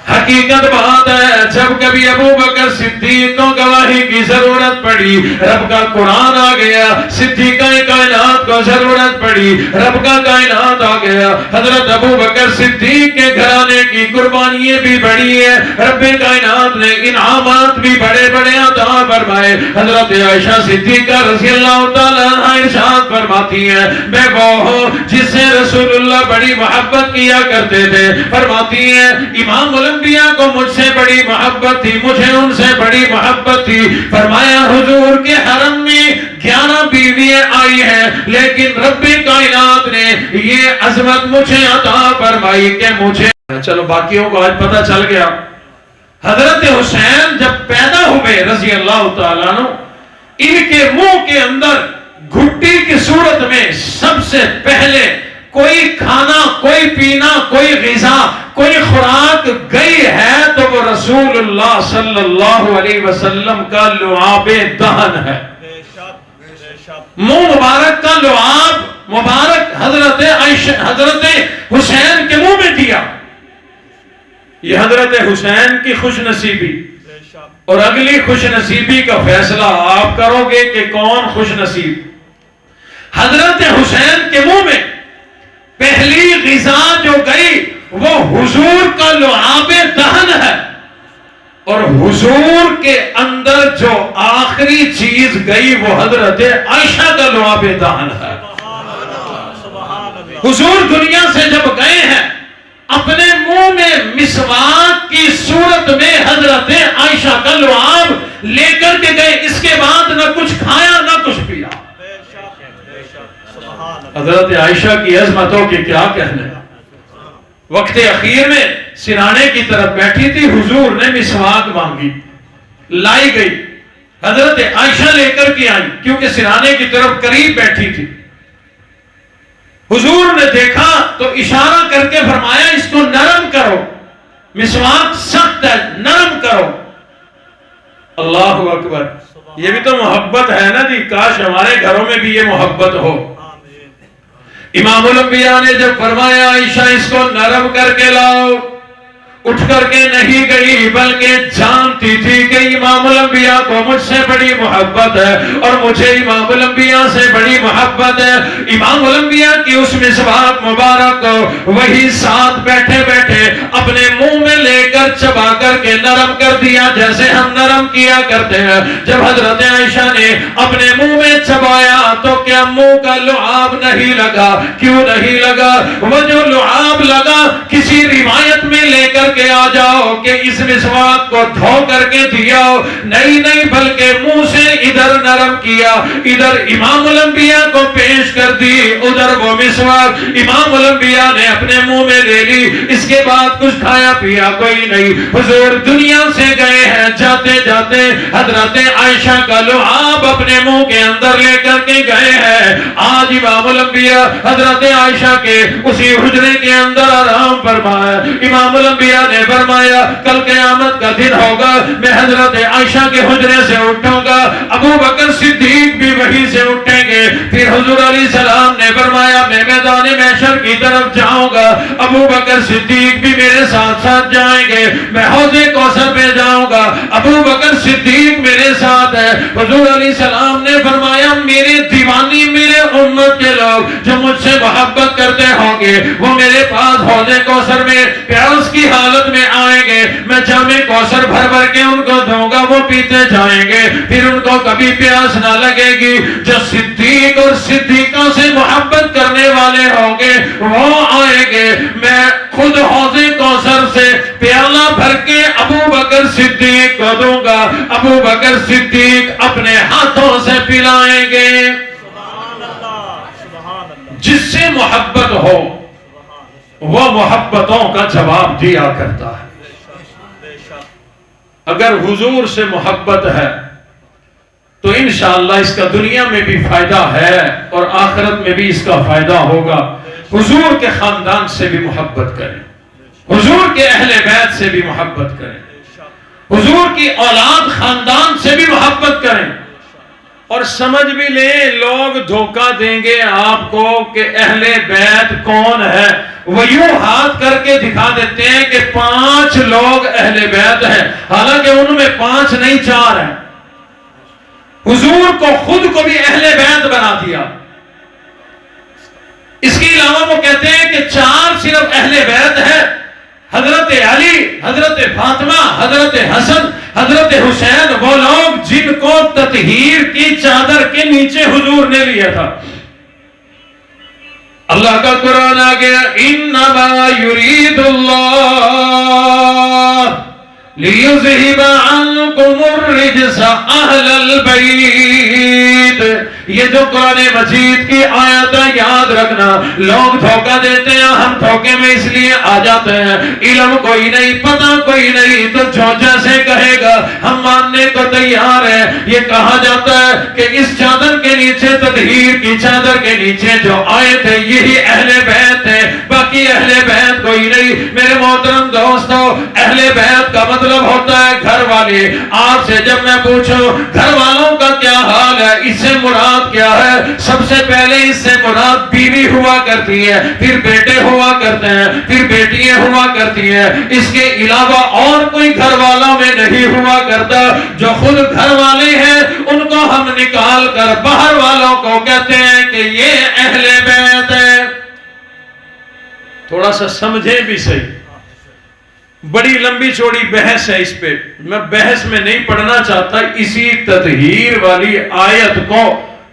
حقیقت بات ہے، جب کبھی ابو بکر صدیق کو گواہی کی ضرورت پڑی، رب کا قرآن آ گیا، صدیقہ کائنات کو ضرورت پڑی، رب کا کائنات آ گیا۔ حضرت ابو بکر صدیق کے گھرانے کی قربانیاں بھی بڑی ہیں، رب کائنات نے انعامات بھی بڑے بڑے عطا فرمائے۔ حضرت عائشہ صدیقہ رضی اللہ تعالیٰ عنہا ارشاد فرماتی ہیں، میں وہ ہوں جس سے رسول اللہ بڑی محبت کیا کرتے تھے۔ فرماتی ہیں، امام الانبیاء کو مجھ سے بڑی محبت تھی، مجھے ان سے بڑی محبت تھی۔ فرمایا حضور کے حرم میں 11 بیویاں آئی ہیں، لیکن رب کائنات نے یہ عظمت مجھے عطا فرمائی کہ مجھے، چلو باقیوں کو آج پتہ چل گیا۔ حضرت حسین جب پیدا ہوئے رضی اللہ تعالیٰ عنہ، ان کے منہ کے اندر گھٹی کی صورت میں سب سے پہلے کوئی کھانا، کوئی پینا، کوئی غذا، کوئی خوراک گئی ہے تو وہ رسول اللہ صلی اللہ علیہ وسلم کا لعاب دہن ہے۔ منہ مبارک کا لعاب مبارک حضرت حسین کے منہ میں دیا۔ یہ حضرت حسین کی خوش نصیبی، اور اگلی خوش نصیبی کا فیصلہ آپ کرو گے کہ کون خوش نصیب۔ حضرت حسین کے منہ میں پہلی غذا جو گئی وہ حضور کا لعاب دہن ہے، اور حضور کے اندر جو آخری چیز گئی وہ حضرت عائشہ کا لعاب دہن ہے۔ حضور دنیا سے جب گئے ہیں، اپنے منہ میں مسواک کی صورت میں حضرت عائشہ کا لعاب لے کر کے گئے، اس کے بعد نہ کچھ کھایا نہ کچھ پیا۔ حضرت عائشہ کی عظمتوں کے کیا کہنے۔ وقت اخیر میں سرانے کی طرف بیٹھی تھی، حضور نے مسواک مانگی، لائی گئی، حضرت عائشہ لے کر کے آئی کیونکہ سرانے کی طرف قریب بیٹھی تھی۔ حضور نے دیکھا تو اشارہ کر کے فرمایا اس کو نرم کرو، مسواک سخت ہے، نرم کرو۔ اللہ اکبر، یہ بھی تو محبت ہے نا جی، کاش ہمارے گھروں میں بھی یہ محبت ہو۔ امام الانبیاء نے جب فرمایا عائشہ اس کو نرم کر کے لاؤ، اٹھ کر کے نہیں گئی بلکہ جانتی تھی کہ امام الانبیاء کو مجھ سے بڑی محبت ہے اور مجھے امام الانبیاء سے بڑی محبت ہے۔ امام الانبیاء کی اس مسواک مبارک کو وہی ساتھ بیٹھے بیٹھے اپنے منہ میں لے کر چبا کر کے نرم کر دیا جیسے ہم نرم کیا کرتے ہیں۔ جب حضرت عائشہ نے اپنے منہ میں چبایا تو کیا منہ کا لعاب نہیں لگا؟ کیوں نہیں لگا؟ وہ جو لعاب لگا کسی روایت میں لے کر کے آ جاؤ کہ اس مسواک کو دھو کر کے دیا، نہیں بلکہ منہ سے ادھر نرم کیا، ادھر امام الانبیاء کو پیش کر دی، ادھر وہ مسواک امام الانبیاء نے اپنے منہ میں لے لی۔ اس کے بعد کچھ کھایا پیا کوئی نہیں۔ حضور دنیا سے گئے ہیں، جاتے جاتے حضرت عائشہ کا لعاب اپنے منہ کے اندر لے کر کے گئے ہیں۔ آج امام الانبیاء حضرت عائشہ کے اسی حجرے کے اندر آرام فرمایا۔ امام الانبیاء نے فرمایا کل قیامت کا دن ہوگا، میں حضرت عائشہ کے حجرے سے اٹھوں گا، ابو بکر صدیق بھی وہیں سے اٹھیں گے۔ پھر حضور علیہ السلام نے فرمایا میں میدان محشر کی طرف جاؤں گا، ابو بکر صدیق بھی میرے ساتھ ساتھ جائیں گے، میں حوض کوثر پہ جاؤں گا، ابو بکر صدیق میرے ساتھ ہے۔ حضور علیہ السلام نے فرمایا میرے دیوانی، میرے امت کے لوگ جو مجھ سے محبت کرتے ہوں گے وہ میرے پاس حوض کوثر میں پیاس کی حالت میں آئیں گے، میں جام کوثر بھر بھر کے ان کو دوں گا، وہ پیتے جائیں گے، پھر ان کو کبھی پیاس نہ لگے گی۔ جو صدیق اور صدیقہ سے محبت کرنے والے ہوں گے وہ آئیں گے، میں خود حوض کوثر سے پیالہ بھر کے ابو بکر صدیق کو دوں گا، ابو بکر صدیق اپنے ہاتھوں سے پلائیں گے۔ سبحان اللہ، سبحان اللہ، جس سے محبت ہو وہ محبتوں کا جواب دیا کرتا ہے۔ بے شک، اگر حضور سے محبت ہے تو انشاءاللہ اس کا دنیا میں بھی فائدہ ہے اور آخرت میں بھی اس کا فائدہ ہوگا۔ حضور کے خاندان سے بھی محبت کریں، حضور کے اہل بیت سے بھی محبت کریں، بے شک، حضور کی اولاد خاندان سے بھی محبت کریں، اور سمجھ بھی لیں لوگ دھوکہ دیں گے آپ کو کہ اہل بیت کون ہے، وہ یوں ہاتھ کر کے دکھا دیتے ہیں کہ 5 لوگ اہل بیت ہیں، حالانکہ ان میں 5 نہیں 4 ہیں۔ حضور کو خود کو بھی اہل بیت بنا دیا۔ اس کے علاوہ وہ کہتے ہیں کہ 4 صرف اہل بیت ہے، حضرت علی، حضرت فاطمہ، حضرت حسن، حضرت حسین، وہ لوگ جن کو تطہیر کی چادر کے نیچے حضور نے لیا تھا۔ اللہ کا قرآن آ گیا، انما یرید اللہ لیذہب عنکم الرجس اہل البیت۔ یہ جو قرآن مجید کی آیت ہے یاد رکھنا، لوگ دھوکہ دیتے ہیں، ہم دھوکے میں اس لیے آ جاتے ہیں، علم کوئی نہیں، پتہ کوئی نہیں، تو جو جیسے کہے گا ہم ماننے کو تیار ہیں۔ یہ کہا جاتا ہے کہ اس چادر کے نیچے، تطہیر کی چادر کے نیچے جو آئے تھے یہی اہل بیت تھے، باقی اہل بیت کوئی نہیں۔ میرے محترم دوستو، اہل بیت کا مطلب ہوتا ہے گھر والے۔ آپ سے جب میں پوچھوں گھر والوں کا کیا حال ہے، اس سے مراد کیا ہے؟ سب سے پہلے اس سے مراد بیوی ہوا کرتی ہے، پھر بیٹے ہوا کرتے ہیں، پھر بیٹیاں ہوا کرتی ہیں۔ اس کے علاوہ اور کوئی گھر والوں میں نہیں ہوا کرتا۔ جو خود گھر والے ہیں ان کو ہم نکال کر باہر والوں کو کہتے ہیں کہ یہ اہل بیت ہے۔ تھوڑا سا سمجھیں بھی صحیح، بڑی لمبی چوڑی بحث ہے اس پہ، میں بحث میں نہیں پڑھنا چاہتا۔ اسی تطہیر والی آیت کو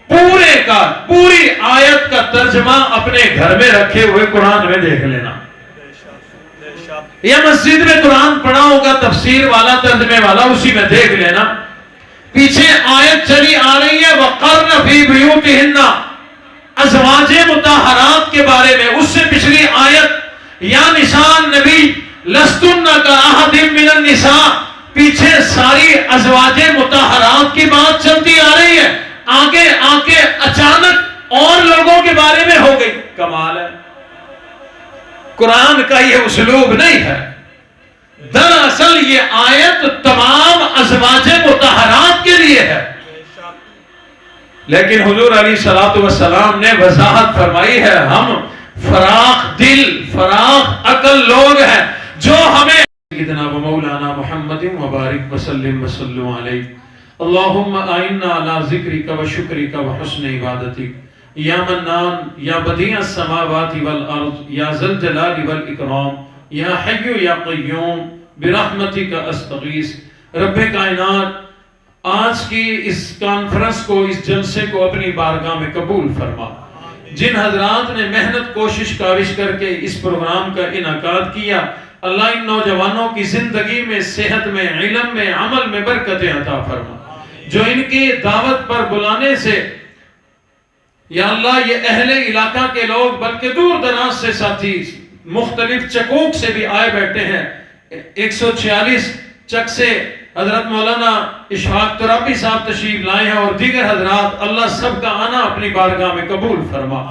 پورے کا پوری آیت کا ترجمہ اپنے گھر میں رکھے ہوئے قرآن میں دیکھ لینا، بے شک، بے شک، یا مسجد میں قرآن پڑھا ہوگا تفسیر والا، ترجمے والا، اسی میں دیکھ لینا۔ پیچھے آیت چلی آ رہی ہے وَقَرْنَ فِي بُيُوتِهِنَّ، ازواج مطہرات کے بارے میں۔ اس سے پچھلی آیت یا نساء النبی لستن کأحد من النساء، پیچھے ساری ازواج مطہرات کی بات چلتی آ رہی ہے، آگے آگے اچانک اور لوگوں کے بارے میں ہو گئی۔ کمال ہے، قرآن کا یہ اسلوب نہیں ہے۔ دراصل یہ آیت تمام ازواج مطہرات کے لیے ہے، بے شک، لیکن حضور علیہ الصلوۃ والسلام نے وضاحت فرمائی ہے، ہم فراخ دل، فراخ عقل لوگ ہیں جو ہمیں سیدنا و مولانا محمد مبارک وسلم وسلم علیہ۔ اللہم آئنا علی ذکرک و شکرک و حسن عبادتک یا منان یا بدیع السماوات والارض یا ذی الجلال والاکرام یا حی یا قیوم برحمتک استغیث۔ رب کائنات، آج کی اس کانفرنس کو، اس جلسے کو اپنی بارگاہ میں قبول فرما۔ جن حضرات نے محنت کوشش کاوش کر کے اس پروگرام کا انعقاد کیا، اللہ ان نوجوانوں کی زندگی میں، صحت میں، علم میں، عمل میں برکتیں عطا فرما۔ جو ان کی دعوت پر بلانے سے یا اللہ یہ اہل علاقہ کے لوگ بلکہ دور دراز سے ساتھی مختلف چکوک سے بھی آئے بیٹھے ہیں، 146 چک سے حضرت مولانا اشفاق ترابی صاحب تشریف لائے ہیں اور دیگر حضرات، اللہ سب کا آنا اپنی بارگاہ میں قبول فرما۔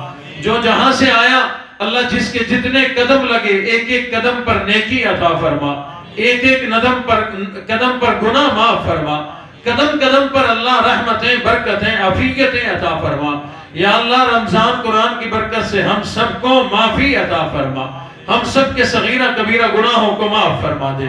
جو جہاں سے آیا اللہ جس کے جتنے قدم لگے ایک ایک قدم پر نیکی عطا فرما، ایک ایک قدم پر گناہ معاف فرما، قدم قدم پر اللہ رحمتیں، برکتیں، عافیتیں عطا فرما۔ یا اللہ رمضان قرآن کی برکت سے ہم سب کو معافی عطا فرما، ہم سب کے صغیرہ کبیرہ گناہوں کو معاف فرما دے۔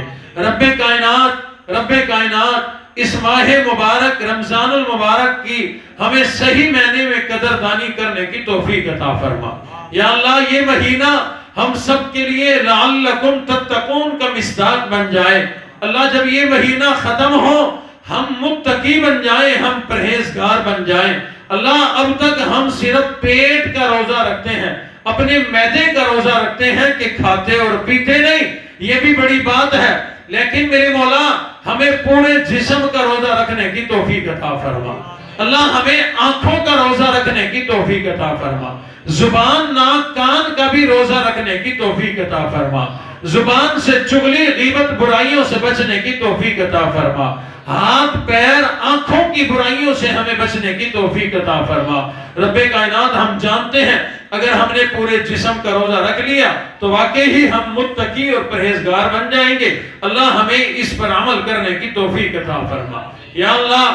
رب کائنات اس ماہ مبارک رمضان المبارک کی ہمیں صحیح معنی میں قدردانی کرنے کی توفیق عطا فرما۔ یا اللہ یہ مہینہ ہم سب کے لیے لعلکم تتقون کا مصداق بن جائے۔ اللہ جب یہ مہینہ ختم ہو ہم متقی بن جائیں، ہم پرہیزگار بن جائیں۔ اللہ اب تک ہم صرف پیٹ کا روزہ رکھتے ہیں، اپنے معدے کا روزہ رکھتے ہیں کہ کھاتے اور پیتے نہیں، یہ بھی بڑی بات ہے، لیکن میرے مولا ہمیں پورے جسم کا روزہ رکھنے کی توفیق عطا فرما۔ اللہ ہمیں آنکھوں کا روزہ رکھنے کی توفیق عطا فرما، زبان ناک کان کا بھی روزہ رکھنے کی توفیق عطا فرما، زبان سے چغلی غیبت برائیوں سے بچنے کی توفیق عطا فرما، ہاتھ پیر آنکھوں کی برائیوں سے ہمیں بچنے کی توفیق عطا فرما۔ رب کائنات ہم جانتے ہیں اگر ہم نے پورے جسم کا روزہ رکھ لیا تو واقعی ہی ہم متقی اور پرہیزگار بن جائیں گے۔ اللہ ہمیں اس پر عمل کرنے کی توفیق عطا فرما۔ یا اللہ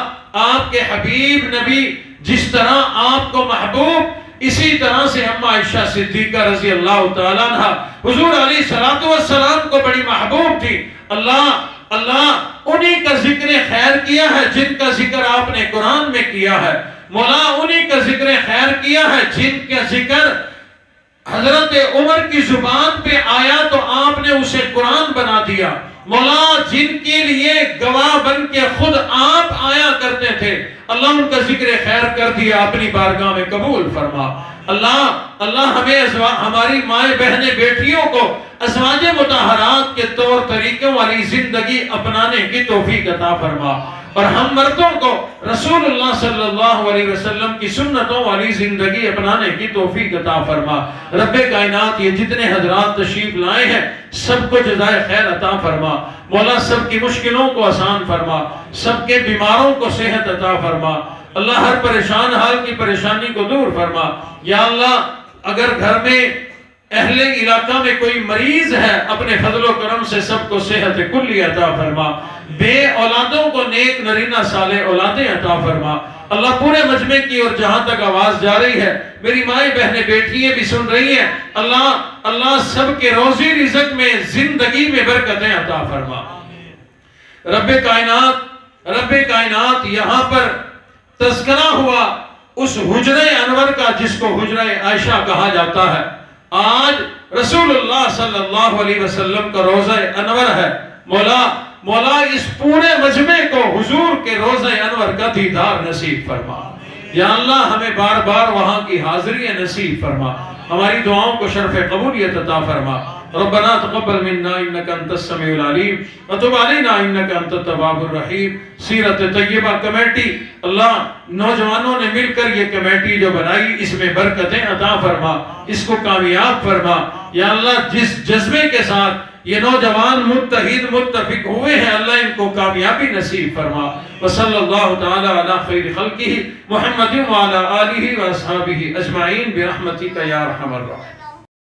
آپ کے حبیب نبی جس طرح آپ کو محبوب، اسی طرح سے اما عائشہ صدیقہ رضی اللہ تعالیٰ عنہ حضور علیہ السلام کو بڑی محبوب تھی۔ اللہ انہی کا ذکر خیر کیا ہے جن کا ذکر آپ نے قرآن میں کیا ہے، مولا انہی کا ذکر خیر کیا ہے جن کا ذکر حضرت عمر کی زبان پہ آیا تو آپ نے اسے قرآن بنا دیا، مولا جن کے لیے گواہ بن کے خود آپ آیا کرتے تھے، اللہ ان کا ذکر خیر کر دیا، اپنی بارگاہ میں قبول فرما۔ اللہ ہمیں ہماری مائیں بہنیں بیٹیوں کو ازواج مطہرات کے طور طریقوں والی زندگی اپنانے کی توفیق عطا فرما، اور ہم مردوں کو رسول اللہ صلی اللہ علیہ وسلم کی سنتوں والی زندگی اپنانے کی توفیق عطا فرما۔ رب کائنات یہ جتنے حضرات تشریف لائے ہیں سب کو جزائے خیر عطا فرما، مولا سب کی مشکلوں کو آسان فرما، سب کے بیماروں کو صحت عطا فرما، اللہ ہر پریشان حال کی پریشانی کو دور فرما۔ یا اللہ اگر گھر میں اہل علاقہ میں کوئی مریض ہے اپنے فضل و کرم سے سب کو صحت کلی عطا فرما، بے اولادوں کو نیک نرینہ صالح اولادیں عطا فرما۔ اللہ پورے مجمع کی اور جہاں تک آواز جا رہی ہے میری مائیں بہنیں بیٹیاں بھی سن رہی ہیں، اللہ سب کے روزی رزق میں زندگی میں برکتیں عطا فرما۔ رب کائنات یہاں پر تذکرہ ہوا اس حجرہ انور کا جس کو حجرہ عائشہ کہا جاتا ہے، آج رسول اللہ صلی اللہ علیہ وسلم کا روزہ انور ہے، مولا اس پورے مجمع کو حضور کے روزہ انور کا دیدار نصیب فرما۔ یا اللہ ہمیں بار بار وہاں کی حاضری نصیب فرما، ہماری دعاؤں کو شرف قبولیت عطا فرما۔ ربنا تقبل منا انك انت السميع العليم وتب علينا انك انت التواب الرحيم۔ سیرت طیبہ کمیٹی، اللہ نوجوانوں نے مل کر یہ کمیٹی جو بنائی اس میں برکتیں عطا فرما، اس کو کامیاب فرما۔ یا اللہ جس جذبے کے ساتھ یہ نوجوان متحد متفق ہوئے ہیں اللہ ان کو کامیابی نصیب فرما۔ وصلی اللہ تعالی علی خیر خلقہ محمد وعلی آلہ واصحابہ اجمعین برحمتک یا ارحم الراحمین۔